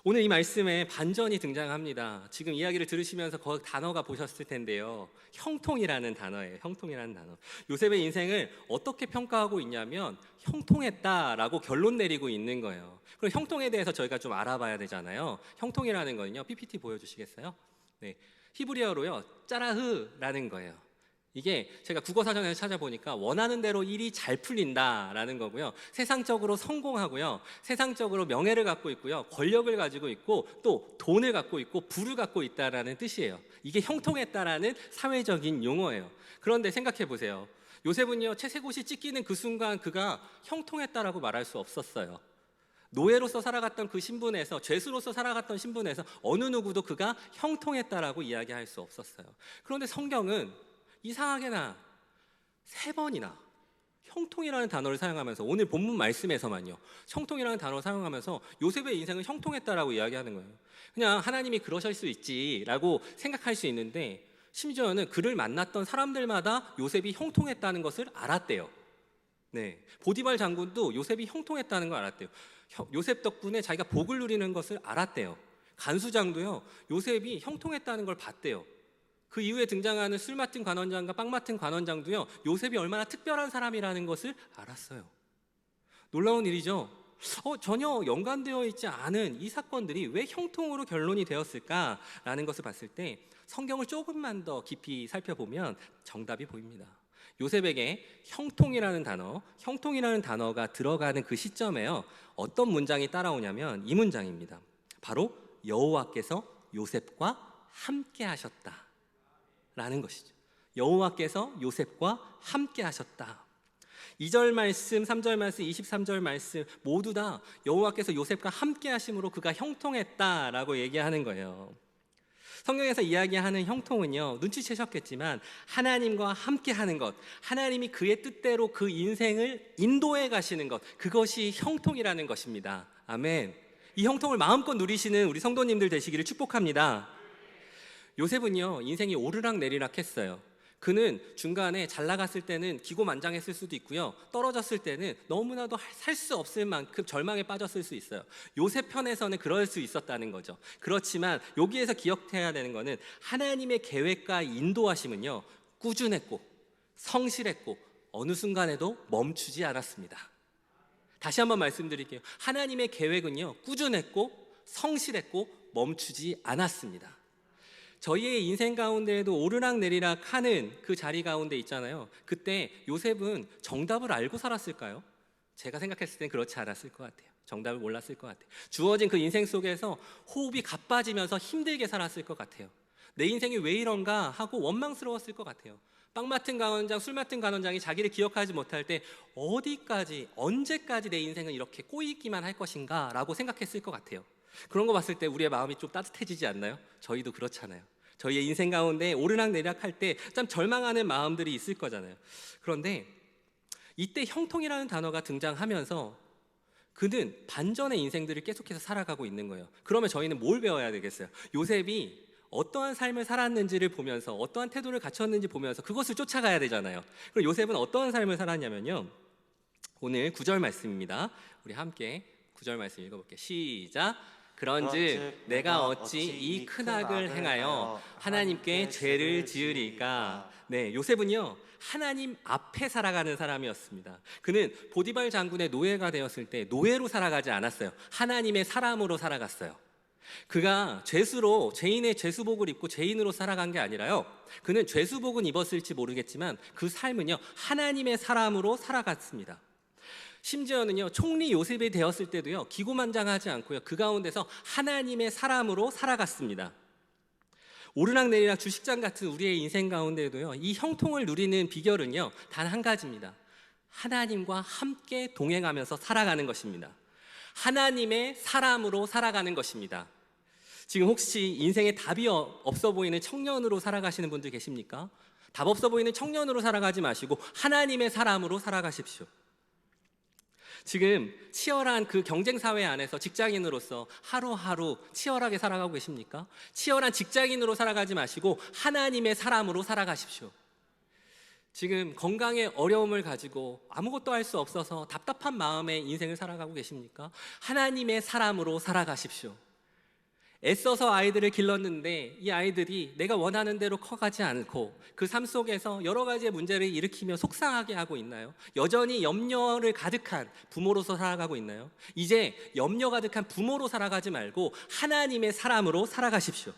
오늘 이 말씀에 반전이 등장합니다. 지금 이야기를 들으시면서 그 단어가 보셨을 텐데요. 형통이라는 단어예요. 형통이라는 단어. 요셉의 인생을 어떻게 평가하고 있냐면 형통했다라고 결론 내리고 있는 거예요. 그럼 형통에 대해서 저희가 좀 알아봐야 되잖아요. 형통이라는 거는요. PPT 보여주시겠어요? 네, 히브리어로요. 짜라흐라는 거예요. 이게 제가 국어사전에서 찾아보니까 원하는 대로 일이 잘 풀린다라는 거고요. 세상적으로 성공하고요. 세상적으로 명예를 갖고 있고요. 권력을 가지고 있고 또 돈을 갖고 있고 부를 갖고 있다라는 뜻이에요. 이게 형통했다라는 사회적인 용어예요. 그런데 생각해 보세요. 요셉은요, 채색옷이 찢기는 그 순간 그가 형통했다라고 말할 수 없었어요. 노예로서 살아갔던 그 신분에서, 죄수로서 살아갔던 신분에서 어느 누구도 그가 형통했다라고 이야기할 수 없었어요. 그런데 성경은 이상하게나 3번이나 형통이라는 단어를 사용하면서, 오늘 본문 말씀에서만요, 형통이라는 단어를 사용하면서 요셉의 인생은 형통했다라고 이야기하는 거예요. 그냥 하나님이 그러실 수 있지라고 생각할 수 있는데, 심지어는 그를 만났던 사람들마다 요셉이 형통했다는 것을 알았대요. 네, 보디발 장군도 요셉이 형통했다는 걸 알았대요. 요셉 덕분에 자기가 복을 누리는 것을 알았대요. 간수장도요, 요셉이 형통했다는 걸 봤대요. 그 이후에 등장하는 술 맡은 관원장과 빵 맡은 관원장도요, 요셉이 얼마나 특별한 사람이라는 것을 알았어요. 놀라운 일이죠. 전혀 연관되어 있지 않은 이 사건들이 왜 형통으로 결론이 되었을까라는 것을 봤을 때 성경을 조금만 더 깊이 살펴보면 정답이 보입니다. 요셉에게 형통이라는 단어가 들어가는 그 시점에요, 어떤 문장이 따라오냐면 이 문장입니다. 바로 여호와께서 요셉과 함께 하셨다 라는 것이죠. 여호와께서 요셉과 함께 하셨다. 2절 말씀, 3절 말씀, 23절 말씀 모두 다 여호와께서 요셉과 함께 하심으로 그가 형통했다라고 얘기하는 거예요. 성경에서 이야기하는 형통은요, 눈치채셨겠지만 하나님과 함께 하는 것, 하나님이 그의 뜻대로 그 인생을 인도해 가시는 것, 그것이 형통이라는 것입니다. 아멘. 이 형통을 마음껏 누리시는 우리 성도님들 되시기를 축복합니다. 요셉은요, 인생이 오르락 내리락 했어요. 그는 중간에 잘 나갔을 때는 기고만장했을 수도 있고요. 떨어졌을 때는 너무나도 살 수 없을 만큼 절망에 빠졌을 수 있어요. 요셉 편에서는 그럴 수 있었다는 거죠. 그렇지만 여기에서 기억해야 되는 거는 하나님의 계획과 인도하심은요, 꾸준했고 성실했고 어느 순간에도 멈추지 않았습니다. 다시 한번 말씀드릴게요. 하나님의 계획은요, 꾸준했고 성실했고 멈추지 않았습니다. 저희의 인생 가운데에도 오르락내리락 하는 그 자리 가운데 있잖아요. 그때 요셉은 정답을 알고 살았을까요? 제가 생각했을 땐 그렇지 않았을 것 같아요. 정답을 몰랐을 것 같아요. 주어진 그 인생 속에서 호흡이 가빠지면서 힘들게 살았을 것 같아요. 내 인생이 왜 이런가 하고 원망스러웠을 것 같아요. 빵 맡은 간원장, 술 맡은 간원장이 자기를 기억하지 못할 때 어디까지, 언제까지 내 인생은 이렇게 꼬이기만 할 것인가 라고 생각했을 것 같아요. 그런 거 봤을 때 우리의 마음이 좀 따뜻해지지 않나요? 저희도 그렇잖아요. 저희의 인생 가운데 오르락내리락 할 때 참 절망하는 마음들이 있을 거잖아요. 그런데 이때 형통이라는 단어가 등장하면서 그는 반전의 인생들을 계속해서 살아가고 있는 거예요. 그러면 저희는 뭘 배워야 되겠어요? 요셉이 어떠한 삶을 살았는지를 보면서, 어떠한 태도를 갖췄는지 보면서 그것을 쫓아가야 되잖아요. 그럼 요셉은 어떠한 삶을 살았냐면요, 오늘 9절 말씀입니다. 우리 함께 9절 말씀 읽어볼게요. 시작. 그런즉 내가 어찌 이 큰 악을 행하여 하나님께 죄를 지으리까. 네, 요셉은요, 하나님 앞에 살아가는 사람이었습니다. 그는 보디발 장군의 노예가 되었을 때 노예로 살아가지 않았어요. 하나님의 사람으로 살아갔어요. 그가 죄수로, 죄인의 죄수복을 입고 죄인으로 살아간 게 아니라요, 그는 죄수복은 입었을지 모르겠지만 그 삶은요, 하나님의 사람으로 살아갔습니다. 심지어는요, 총리 요셉이 되었을 때도요, 기고만장하지 않고요, 그 가운데서 하나님의 사람으로 살아갔습니다. 오르락내리락 주식장 같은 우리의 인생 가운데에도요, 이 형통을 누리는 비결은요, 단 한 가지입니다. 하나님과 함께 동행하면서 살아가는 것입니다. 하나님의 사람으로 살아가는 것입니다. 지금 혹시 인생에 답이 없어 보이는 청년으로 살아가시는 분들 계십니까? 답 없어 보이는 청년으로 살아가지 마시고 하나님의 사람으로 살아가십시오. 지금 치열한 그 경쟁사회 안에서 직장인으로서 하루하루 치열하게 살아가고 계십니까? 치열한 직장인으로 살아가지 마시고 하나님의 사람으로 살아가십시오. 지금 건강에 어려움을 가지고 아무것도 할 수 없어서 답답한 마음에 인생을 살아가고 계십니까? 하나님의 사람으로 살아가십시오. 애써서 아이들을 길렀는데 이 아이들이 내가 원하는 대로 커가지 않고 그 삶 속에서 여러 가지의 문제를 일으키며 속상하게 하고 있나요? 여전히 염려를 가득한 부모로서 살아가고 있나요? 이제 염려 가득한 부모로 살아가지 말고 하나님의 사람으로 살아가십시오.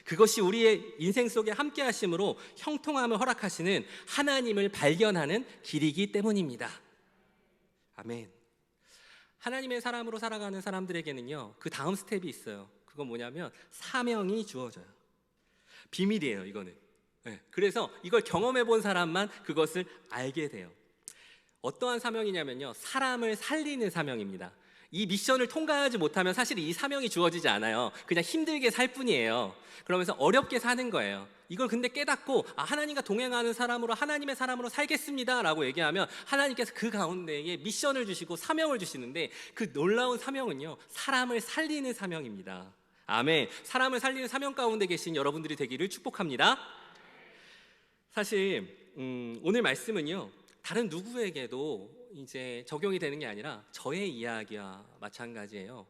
그것이 우리의 인생 속에 함께 하심으로 형통함을 허락하시는 하나님을 발견하는 길이기 때문입니다. 아멘. 하나님의 사람으로 살아가는 사람들에게는요, 그 다음 스텝이 있어요. 그건 뭐냐면 사명이 주어져요. 비밀이에요, 이거는. 네, 그래서 이걸 경험해 본 사람만 그것을 알게 돼요. 어떠한 사명이냐면요, 사람을 살리는 사명입니다. 이 미션을 통과하지 못하면 사실 이 사명이 주어지지 않아요. 그냥 힘들게 살 뿐이에요. 그러면서 어렵게 사는 거예요. 이걸 근데 깨닫고 하나님과 동행하는 사람으로, 하나님의 사람으로 살겠습니다 라고 얘기하면 하나님께서 그 가운데에 미션을 주시고 사명을 주시는데, 그 놀라운 사명은요, 사람을 살리는 사명입니다. 아멘. 사람을 살리는 사명 가운데 계신 여러분들이 되기를 축복합니다. 사실 오늘 말씀은요, 다른 누구에게도 이제 적용이 되는 게 아니라 저의 이야기와 마찬가지예요.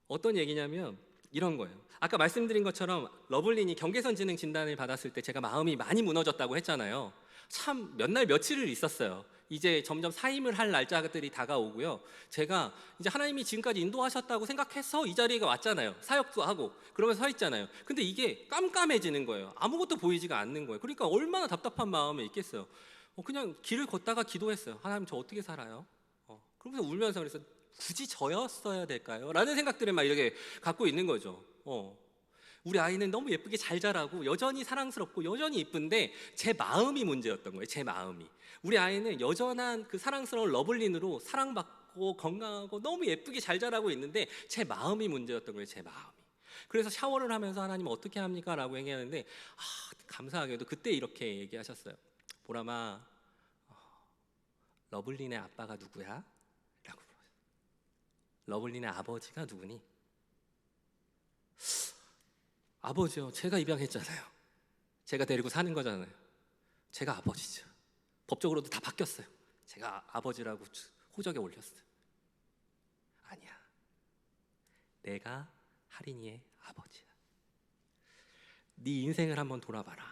어떤 얘기냐면 이런 거예요. 아까 말씀드린 것처럼 러블린이 경계선 지능 진단을 받았을 때 제가 마음이 많이 무너졌다고 했잖아요. 참 몇 날 며칠을 있었어요. 이제 점점 사임을 할 날짜들이 다가오고요, 제가 이제 하나님이 지금까지 인도하셨다고 생각해서 이 자리에 왔잖아요. 사역도 하고 그러면서 서 있잖아요. 근데 이게 깜깜해지는 거예요. 아무것도 보이지가 않는 거예요. 그러니까 얼마나 답답한 마음이 있겠어요. 그냥 길을 걷다가 기도했어요. 하나님, 저 어떻게 살아요? 그러면서 울면서 그래서 굳이 저였어야 될까요? 라는 생각들을 막 이렇게 갖고 있는 거죠. 우리 아이는 너무 예쁘게 잘 자라고 여전히 사랑스럽고 여전히 이쁜데 제 마음이 문제였던 거예요. 제 마음이. 우리 아이는 여전한 그 사랑스러운 러블린으로 사랑받고 건강하고 너무 예쁘게 잘 자라고 있는데 제 마음이 문제였던 거예요. 제 마음이. 그래서 샤워를 하면서 하나님 어떻게 합니까? 라고 얘기하는데 감사하게도 그때 이렇게 얘기하셨어요. 보람아, 러블린의 아빠가 누구야? 라고 물어요. 러블린의 아버지가 누구니? 아버지요, 제가 입양했잖아요. 제가 데리고 사는 거잖아요. 제가 아버지죠. 법적으로도 다 바뀌었어요. 제가 아버지라고 호적에 올렸어요. 아니야. 내가 할인이의 아버지야. 네 인생을 한번 돌아봐라.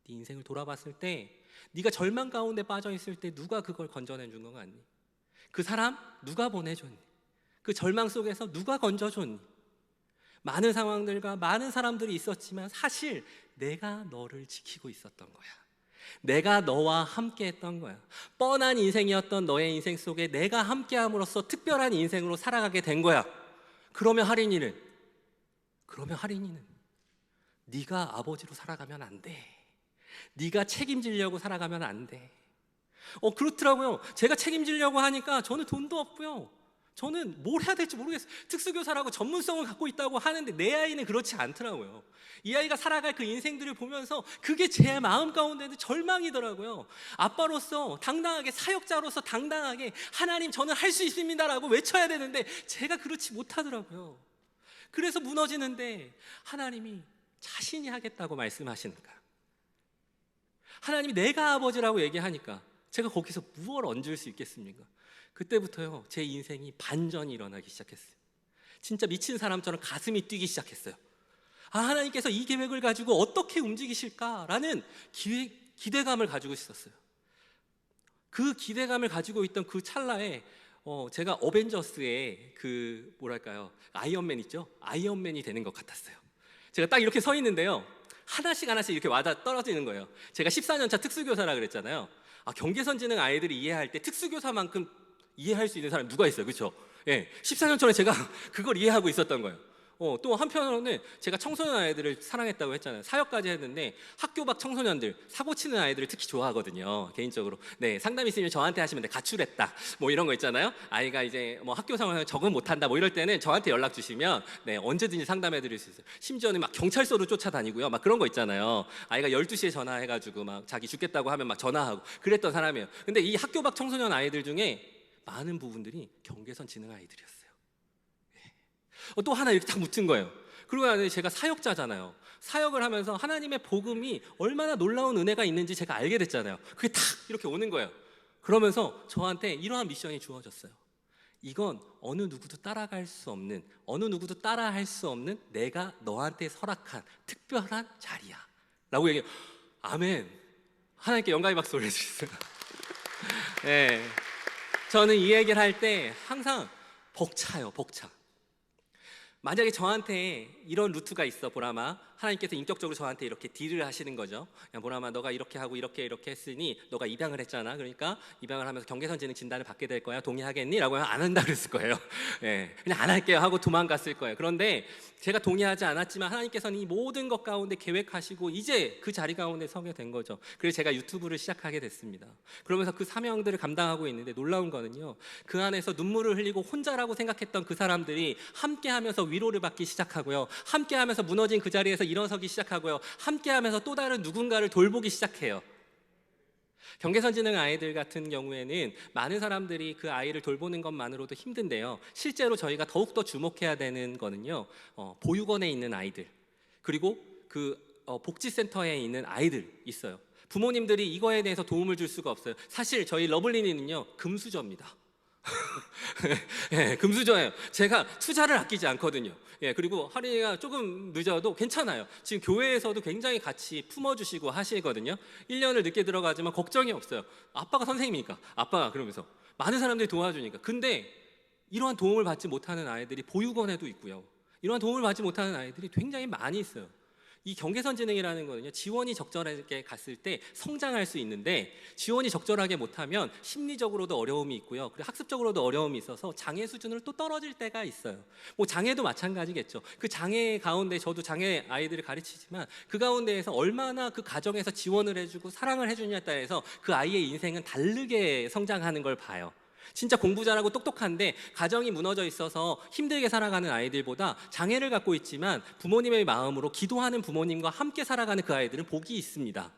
네 인생을 돌아봤을 때 네가 절망 가운데 빠져 있을 때 누가 그걸 건져내 준 거 같니? 그 사람 누가 보내줬니? 그 절망 속에서 누가 건져줬니? 많은 상황들과 많은 사람들이 있었지만 사실 내가 너를 지키고 있었던 거야. 내가 너와 함께 했던 거야. 뻔한 인생이었던 너의 인생 속에 내가 함께함으로써 특별한 인생으로 살아가게 된 거야. 그러면 할인이는 네가 아버지로 살아가면 안 돼. 네가 책임지려고 살아가면 안 돼. 그렇더라고요. 제가 책임지려고 하니까 저는 돈도 없고요. 저는 뭘 해야 될지 모르겠어요. 특수교사라고 전문성을 갖고 있다고 하는데 내 아이는 그렇지 않더라고요. 이 아이가 살아갈 그 인생들을 보면서 그게 제 마음 가운데는 절망이더라고요. 아빠로서 당당하게, 사역자로서 당당하게 하나님 저는 할 수 있습니다라고 외쳐야 되는데 제가 그렇지 못하더라고요. 그래서 무너지는데 하나님이 자신이 하겠다고 말씀하시는가? 하나님이 내가 아버지라고 얘기하니까 제가 거기서 무엇을 얹을 수 있겠습니까? 그때부터요 제 인생이 반전이 일어나기 시작했어요. 진짜 미친 사람처럼 가슴이 뛰기 시작했어요. 하나님께서 이 계획을 가지고 어떻게 움직이실까라는 기대감을 가지고 있었어요. 그 기대감을 가지고 있던 그 찰나에 제가 어벤져스의 그 뭐랄까요, 아이언맨 있죠? 아이언맨이 되는 것 같았어요. 제가 딱 이렇게 서 있는데요 하나씩 이렇게 와다 떨어지는 거예요. 제가 14년차 특수교사라 그랬잖아요. 경계선지능 아이들이 이해할 때 특수교사만큼 이해할 수 있는 사람 누가 있어요? 그렇죠? 예, 14년 전에 제가 그걸 이해하고 있었던 거예요. 또 한편으로는 제가 청소년 아이들을 사랑했다고 했잖아요. 사역까지 했는데 학교 밖 청소년들, 사고 치는 아이들을 특히 좋아하거든요. 개인적으로. 네, 상담 있으면 저한테 하시면 돼. 가출했다. 뭐 이런 거 있잖아요. 아이가 이제 뭐 학교 상황에 적응 못한다. 뭐 이럴 때는 저한테 연락 주시면 네, 언제든지 상담해 드릴 수 있어요. 심지어는 막 경찰서로 쫓아다니고요. 막 그런 거 있잖아요. 아이가 12시에 전화해가지고 막 자기 죽겠다고 하면 막 전화하고 그랬던 사람이에요. 근데 이 학교 밖 청소년 아이들 중에 많은 부분들이 경계선 지능 아이들이었어요. 또 하나 이렇게 딱 묻은 거예요. 그러고 나서 제가 사역자잖아요. 사역을 하면서 하나님의 복음이 얼마나 놀라운 은혜가 있는지 제가 알게 됐잖아요. 그게 탁 이렇게 오는 거예요. 그러면서 저한테 이러한 미션이 주어졌어요. 이건 어느 누구도 따라갈 수 없는, 어느 누구도 따라할 수 없는 내가 너한테 설악한 특별한 자리야 라고 얘기해요. 아멘. 하나님께 영광의 박수 올려주세요. 네. 저는 이 얘기를 할 때 항상 벅차요. 벅차. 만약에 저한테 이런 루트가 있어, 보람아, 하나님께서 인격적으로 저한테 이렇게 딜을 하시는 거죠. 야, 보람아, 너가 이렇게 하고 이렇게 했으니 너가 입양을 했잖아. 그러니까 입양을 하면서 경계선지능 진단을 받게 될 거야. 동의하겠니? 라고 하면 안 한다 그랬을 거예요. 예, 그냥 안 할게요 하고 도망갔을 거예요. 그런데 제가 동의하지 않았지만 하나님께서는 이 모든 것 가운데 계획하시고 이제 그 자리 가운데 서게 된 거죠. 그래서 제가 유튜브를 시작하게 됐습니다. 그러면서 그 사명들을 감당하고 있는데 놀라운 거는요, 그 안에서 눈물을 흘리고 혼자라고 생각했던 그 사람들이 함께하면서 위로를 받기 시작하고요, 함께하면서 무너진 그 자리에서 일어서기 시작하고요, 함께하면서 또 다른 누군가를 돌보기 시작해요. 경계선지능 아이들 같은 경우에는 많은 사람들이 그 아이를 돌보는 것만으로도 힘든데요, 실제로 저희가 더욱더 주목해야 되는 거는요, 보육원에 있는 아이들, 그리고 그 복지센터에 있는 아이들 있어요. 부모님들이 이거에 대해서 도움을 줄 수가 없어요. 사실 저희 러블리니는요 금수저입니다. 예, 금수저예요. 제가 투자를 아끼지 않거든요. 예, 그리고 할인이가 조금 늦어도 괜찮아요. 지금 교회에서도 굉장히 같이 품어주시고 하시거든요. 1년을 늦게 들어가지만 걱정이 없어요. 아빠가 선생님이니까, 아빠가 그러면서 많은 사람들이 도와주니까. 근데 이러한 도움을 받지 못하는 아이들이 보육원에도 있고요, 이러한 도움을 받지 못하는 아이들이 굉장히 많이 있어요. 이 경계선지능이라는 거는요, 지원이 적절하게 갔을 때 성장할 수 있는데 지원이 적절하게 못하면 심리적으로도 어려움이 있고요, 그리고 학습적으로도 어려움이 있어서 장애 수준으로 또 떨어질 때가 있어요. 뭐 장애도 마찬가지겠죠. 그 장애 가운데 저도 장애 아이들을 가르치지만 그 가운데에서 얼마나 그 가정에서 지원을 해주고 사랑을 해주냐에 따라서 그 아이의 인생은 다르게 성장하는 걸 봐요. 진짜 공부 잘하고 똑똑한데 가정이 무너져 있어서 힘들게 살아가는 아이들보다 장애를 갖고 있지만 부모님의 마음으로 기도하는 부모님과 함께 살아가는 그 아이들은 복이 있습니다.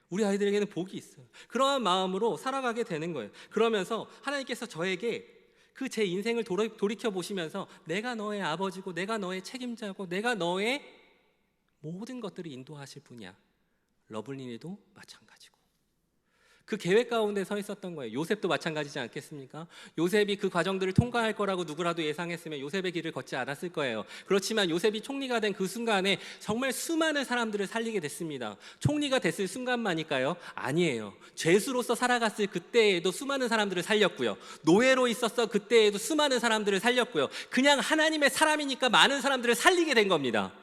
우리 아이들에게는 복이 있어요. 그러한 마음으로 살아가게 되는 거예요. 그러면서 하나님께서 저에게 그 제 인생을 돌이켜 보시면서 내가 너의 아버지고 내가 너의 책임자고 내가 너의 모든 것들을 인도하실 분이야 러블리니도 마찬가지고 그 계획 가운데 서 있었던 거예요. 요셉도 마찬가지지 않겠습니까? 요셉이 그 과정들을 통과할 거라고 누구라도 예상했으면 요셉의 길을 걷지 않았을 거예요. 그렇지만 요셉이 총리가 된 그 순간에 정말 수많은 사람들을 살리게 됐습니다. 총리가 됐을 순간만일까요? 아니에요. 죄수로서 살아갔을 그때에도 수많은 사람들을 살렸고요. 노예로 있었어 그때에도 수많은 사람들을 살렸고요. 그냥 하나님의 사람이니까 많은 사람들을 살리게 된 겁니다.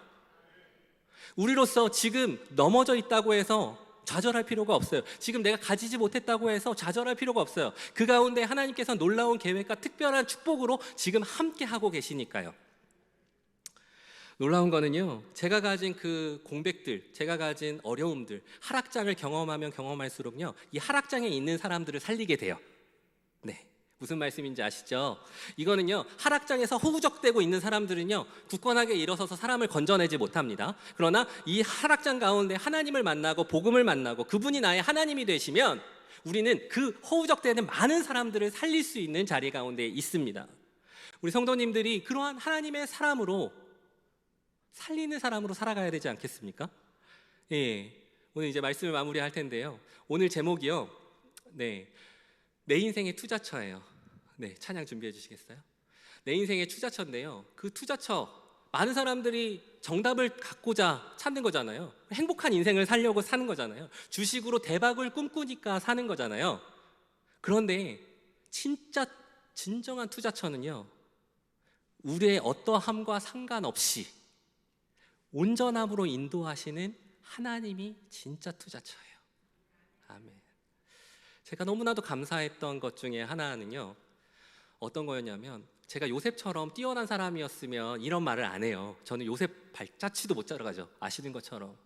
우리로서 지금 넘어져 있다고 해서 좌절할 필요가 없어요. 지금 내가 가지지 못했다고 해서 좌절할 필요가 없어요. 그 가운데 하나님께서 놀라운 계획과 특별한 축복으로 지금 함께 하고 계시니까요. 놀라운 거는요, 제가 가진 그 공백들, 제가 가진 어려움들, 하락장을 경험하면 경험할수록요, 이 하락장에 있는 사람들을 살리게 돼요. 네, 무슨 말씀인지 아시죠? 이거는요, 하락장에서 허우적대고 있는 사람들은요, 굳건하게 일어서서 사람을 건져내지 못합니다. 그러나 이 하락장 가운데 하나님을 만나고 복음을 만나고 그분이 나의 하나님이 되시면 우리는 그 허우적대는 많은 사람들을 살릴 수 있는 자리 가운데 있습니다. 우리 성도님들이 그러한 하나님의 사람으로, 살리는 사람으로 살아가야 되지 않겠습니까? 예, 오늘 이제 말씀을 마무리할 텐데요, 오늘 제목이요, 네, 내 인생의 투자처예요. 네, 찬양 준비해 주시겠어요? 내 인생의 투자처인데요, 그 투자처, 많은 사람들이 정답을 갖고자 찾는 거잖아요. 행복한 인생을 살려고 사는 거잖아요. 주식으로 대박을 꿈꾸니까 사는 거잖아요. 그런데 진짜 진정한 투자처는요, 우리의 어떠함과 상관없이 온전함으로 인도하시는 하나님이 진짜 투자처예요. 아멘. 제가 너무나도 감사했던 것 중에 하나는요, 어떤 거였냐면, 제가 요셉처럼 뛰어난 사람이었으면 이런 말을 안 해요. 저는 요셉 발자취도 못 따라가죠. 아시는 것처럼.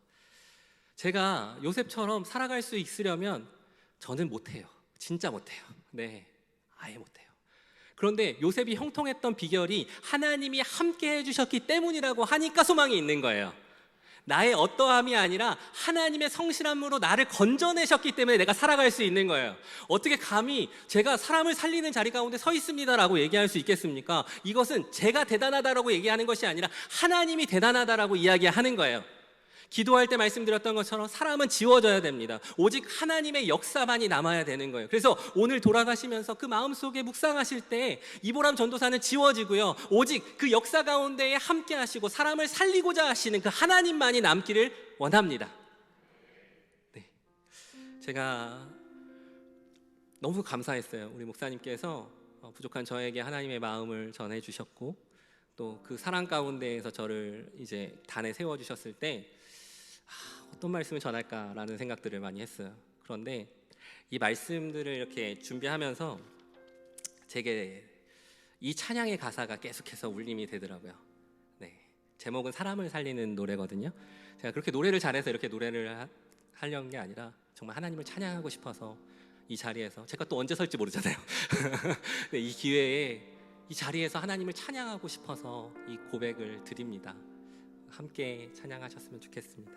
제가 요셉처럼 살아갈 수 있으려면 저는 못해요. 진짜 못해요. 네, 아예 못해요. 그런데 요셉이 형통했던 비결이 하나님이 함께 해주셨기 때문이라고 하니까 소망이 있는 거예요. 나의 어떠함이 아니라 하나님의 성실함으로 나를 건져내셨기 때문에 내가 살아갈 수 있는 거예요. 어떻게 감히 제가 사람을 살리는 자리 가운데 서 있습니다라고 얘기할 수 있겠습니까? 이것은 제가 대단하다라고 얘기하는 것이 아니라 하나님이 대단하다라고 이야기하는 거예요. 기도할 때 말씀드렸던 것처럼 사람은 지워져야 됩니다. 오직 하나님의 역사만이 남아야 되는 거예요. 그래서 오늘 돌아가시면서 그 마음속에 묵상하실 때 이보람 전도사는 지워지고요, 오직 그 역사 가운데에 함께 하시고 사람을 살리고자 하시는 그 하나님만이 남기를 원합니다. 네, 제가 너무 감사했어요. 우리 목사님께서 부족한 저에게 하나님의 마음을 전해주셨고, 또 그 사랑 가운데에서 저를 이제 단에 세워주셨을 때 어떤 말씀을 전할까라는 생각들을 많이 했어요. 그런데 이 말씀들을 이렇게 준비하면서 제게 이 찬양의 가사가 계속해서 울림이 되더라고요. 네, 제목은 사람을 살리는 노래거든요. 제가 그렇게 노래를 잘해서 이렇게 노래를 하려는 게 아니라 정말 하나님을 찬양하고 싶어서 이 자리에서, 제가 또 언제 설지 모르잖아요. 네, 이 기회에 이 자리에서 하나님을 찬양하고 싶어서 이 고백을 드립니다. 함께 찬양하셨으면 좋겠습니다.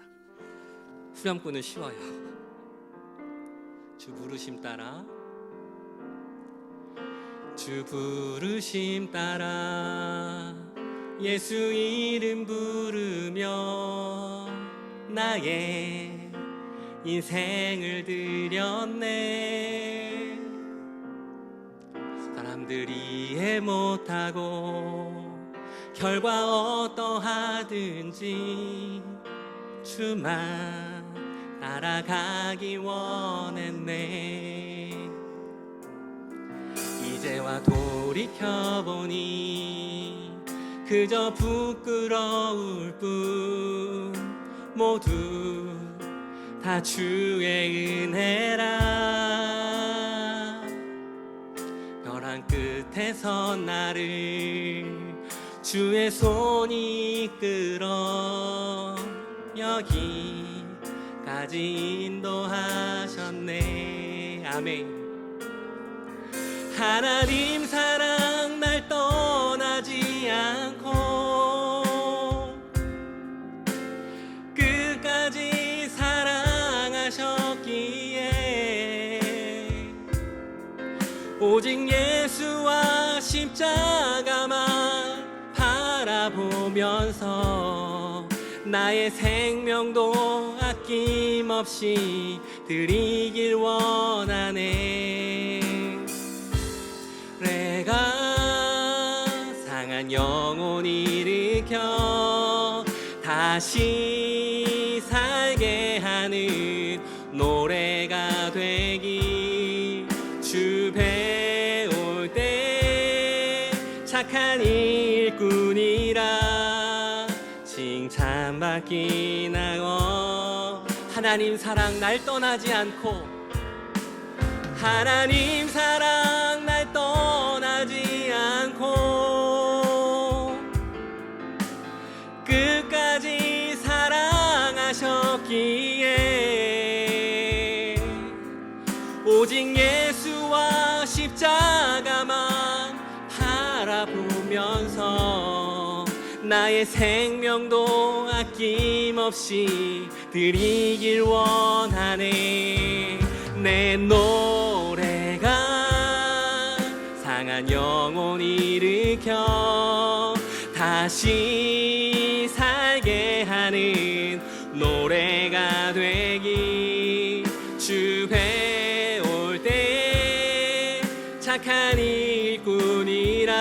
후렴구는 쉬워요. 주 부르심 따라, 주 부르심 따라 예수 이름 부르며 나의 인생을 드렸네. 사람들이 이해 못하고 결과 어떠하든지 주만 따라가기 원했네. 이제와 돌이켜보니 그저 부끄러울 뿐, 모두 다 주의 은혜라. 벼랑 끝에서 나를 주의 손이 이끌어 여기까지 인도하셨네. 아멘. 하나님 사랑 날 떠나지 않고 끝까지 사랑하셨기에 오직 예수와 십자가만 바라보면서 나의 생명도 아낌없이 드리길 원하네. 내가 상한 영혼 일으켜 다시 살게 하는 노래가 되기, 주 배울 때 착한 일꾼이라 칭찬받기 나고, 하나님 사랑 날 떠나지 않고, 하나님 사랑 날 떠나지 않고 끝까지 사랑하셨기에 오직 예수와 십자가만 바라보면서 나의 생명도 아낌없이 드리길 원하네. 내 노래가 상한 영혼 일으켜 다시 살게 하는 노래가 되기, 주 배울 때 착한 일꾼이라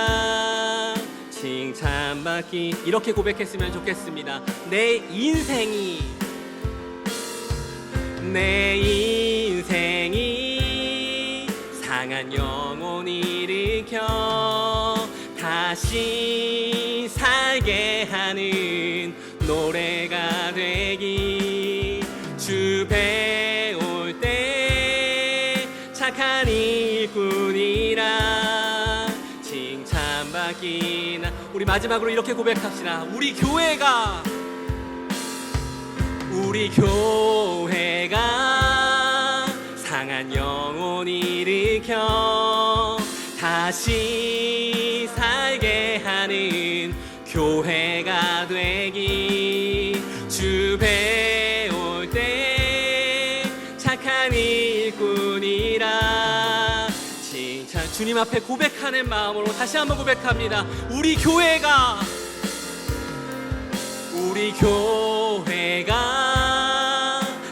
칭찬받기. 이렇게 고백했으면 좋겠습니다. 내 인생이 상한 영혼 일으켜 다시 살게 하는 노래가 되기, 주 배울 때 착한 일꾼이라 칭찬받기. 우리 마지막으로 이렇게 고백합시다. 우리 교회가 상한 영혼 일으켜 다시 살게 하는 교회가 되기, 주 배울 때 착한 일꾼이라 칭찬. 주님 앞에 고백하는 마음으로 다시 한번 고백합니다. 우리 교회가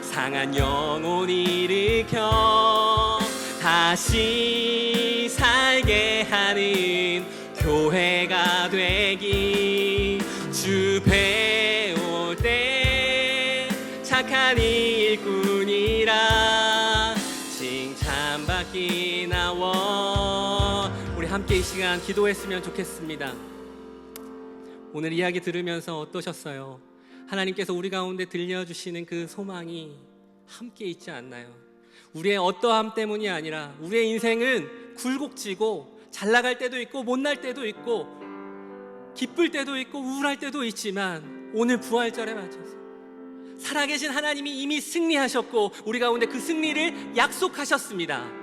상한 영혼 일으켜 다시 살게 하는 교회가 되기, 주 배울 때 착한 일꾼이라 칭찬받기 나와. 우리 함께 이 시간 기도했으면 좋겠습니다. 오늘 이야기 들으면서 어떠셨어요? 하나님께서 우리 가운데 들려주시는 그 소망이 함께 있지 않나요? 우리의 어떠함 때문이 아니라 우리의 인생은 굴곡지고 잘 나갈 때도 있고 못 날 때도 있고 기쁠 때도 있고 우울할 때도 있지만, 오늘 부활절에 맞춰서 살아계신 하나님이 이미 승리하셨고 우리 가운데 그 승리를 약속하셨습니다.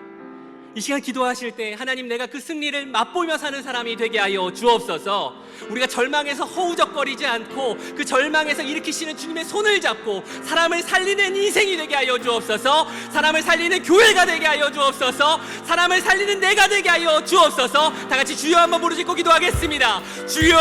이 시간 기도하실 때 하나님, 내가 그 승리를 맛보며 사는 사람이 되게 하여 주옵소서. 우리가 절망에서 허우적거리지 않고 그 절망에서 일으키시는 주님의 손을 잡고 사람을 살리는 인생이 되게 하여 주옵소서. 사람을 살리는 교회가 되게 하여 주옵소서. 사람을 살리는 내가 되게 하여 주옵소서. 다 같이 주여 한번 부르짖고 기도하겠습니다. 주여!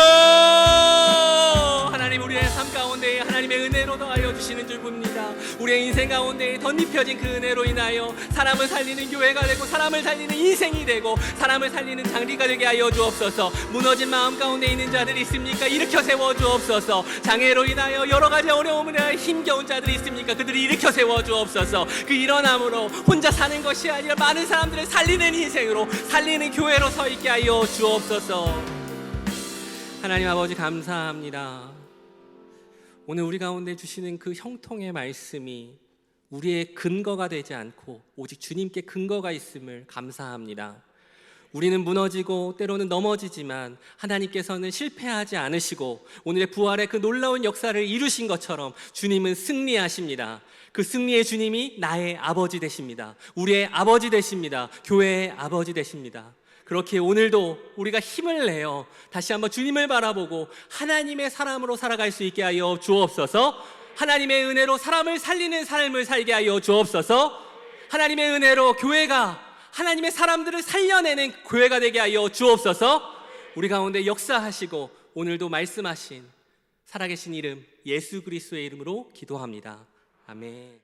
하나님, 우리의 삶 가운데 하나님의 은혜로 더하여 주시는 줄 봅니다. 우리의 인생 가운데 덧입혀진 그 은혜로 인하여 사람을 살리는 교회가 되고 사람을 살리는 인생이 되고 사람을 살리는 장리가 되게 하여 주옵소서. 무너진 마음 가운데 있는 자들이 있습니까? 일으켜 세워 주옵소서. 장애로 인하여 여러 가지 어려움을 인하여 힘겨운 자들이 있습니까? 그들이 일으켜 세워 주옵소서. 그 일어남으로 혼자 사는 것이 아니라 많은 사람들을 살리는 인생으로, 살리는 교회로 서 있게 하여 주옵소서. 하나님 아버지, 감사합니다. 오늘 우리 가운데 주시는 그 형통의 말씀이 우리의 근거가 되지 않고 오직 주님께 근거가 있음을 감사합니다. 우리는 무너지고 때로는 넘어지지만 하나님께서는 실패하지 않으시고 오늘의 부활의 그 놀라운 역사를 이루신 것처럼 주님은 승리하십니다. 그 승리의 주님이 나의 아버지 되십니다. 우리의 아버지 되십니다. 교회의 아버지 되십니다. 그렇게 오늘도 우리가 힘을 내어 다시 한번 주님을 바라보고 하나님의 사람으로 살아갈 수 있게 하여 주옵소서. 하나님의 은혜로 사람을 살리는 삶을 살게 하여 주옵소서. 하나님의 은혜로 교회가 하나님의 사람들을 살려내는 교회가 되게 하여 주옵소서. 우리 가운데 역사하시고 오늘도 말씀하신 살아계신 이름 예수 그리스도의 이름으로 기도합니다. 아멘.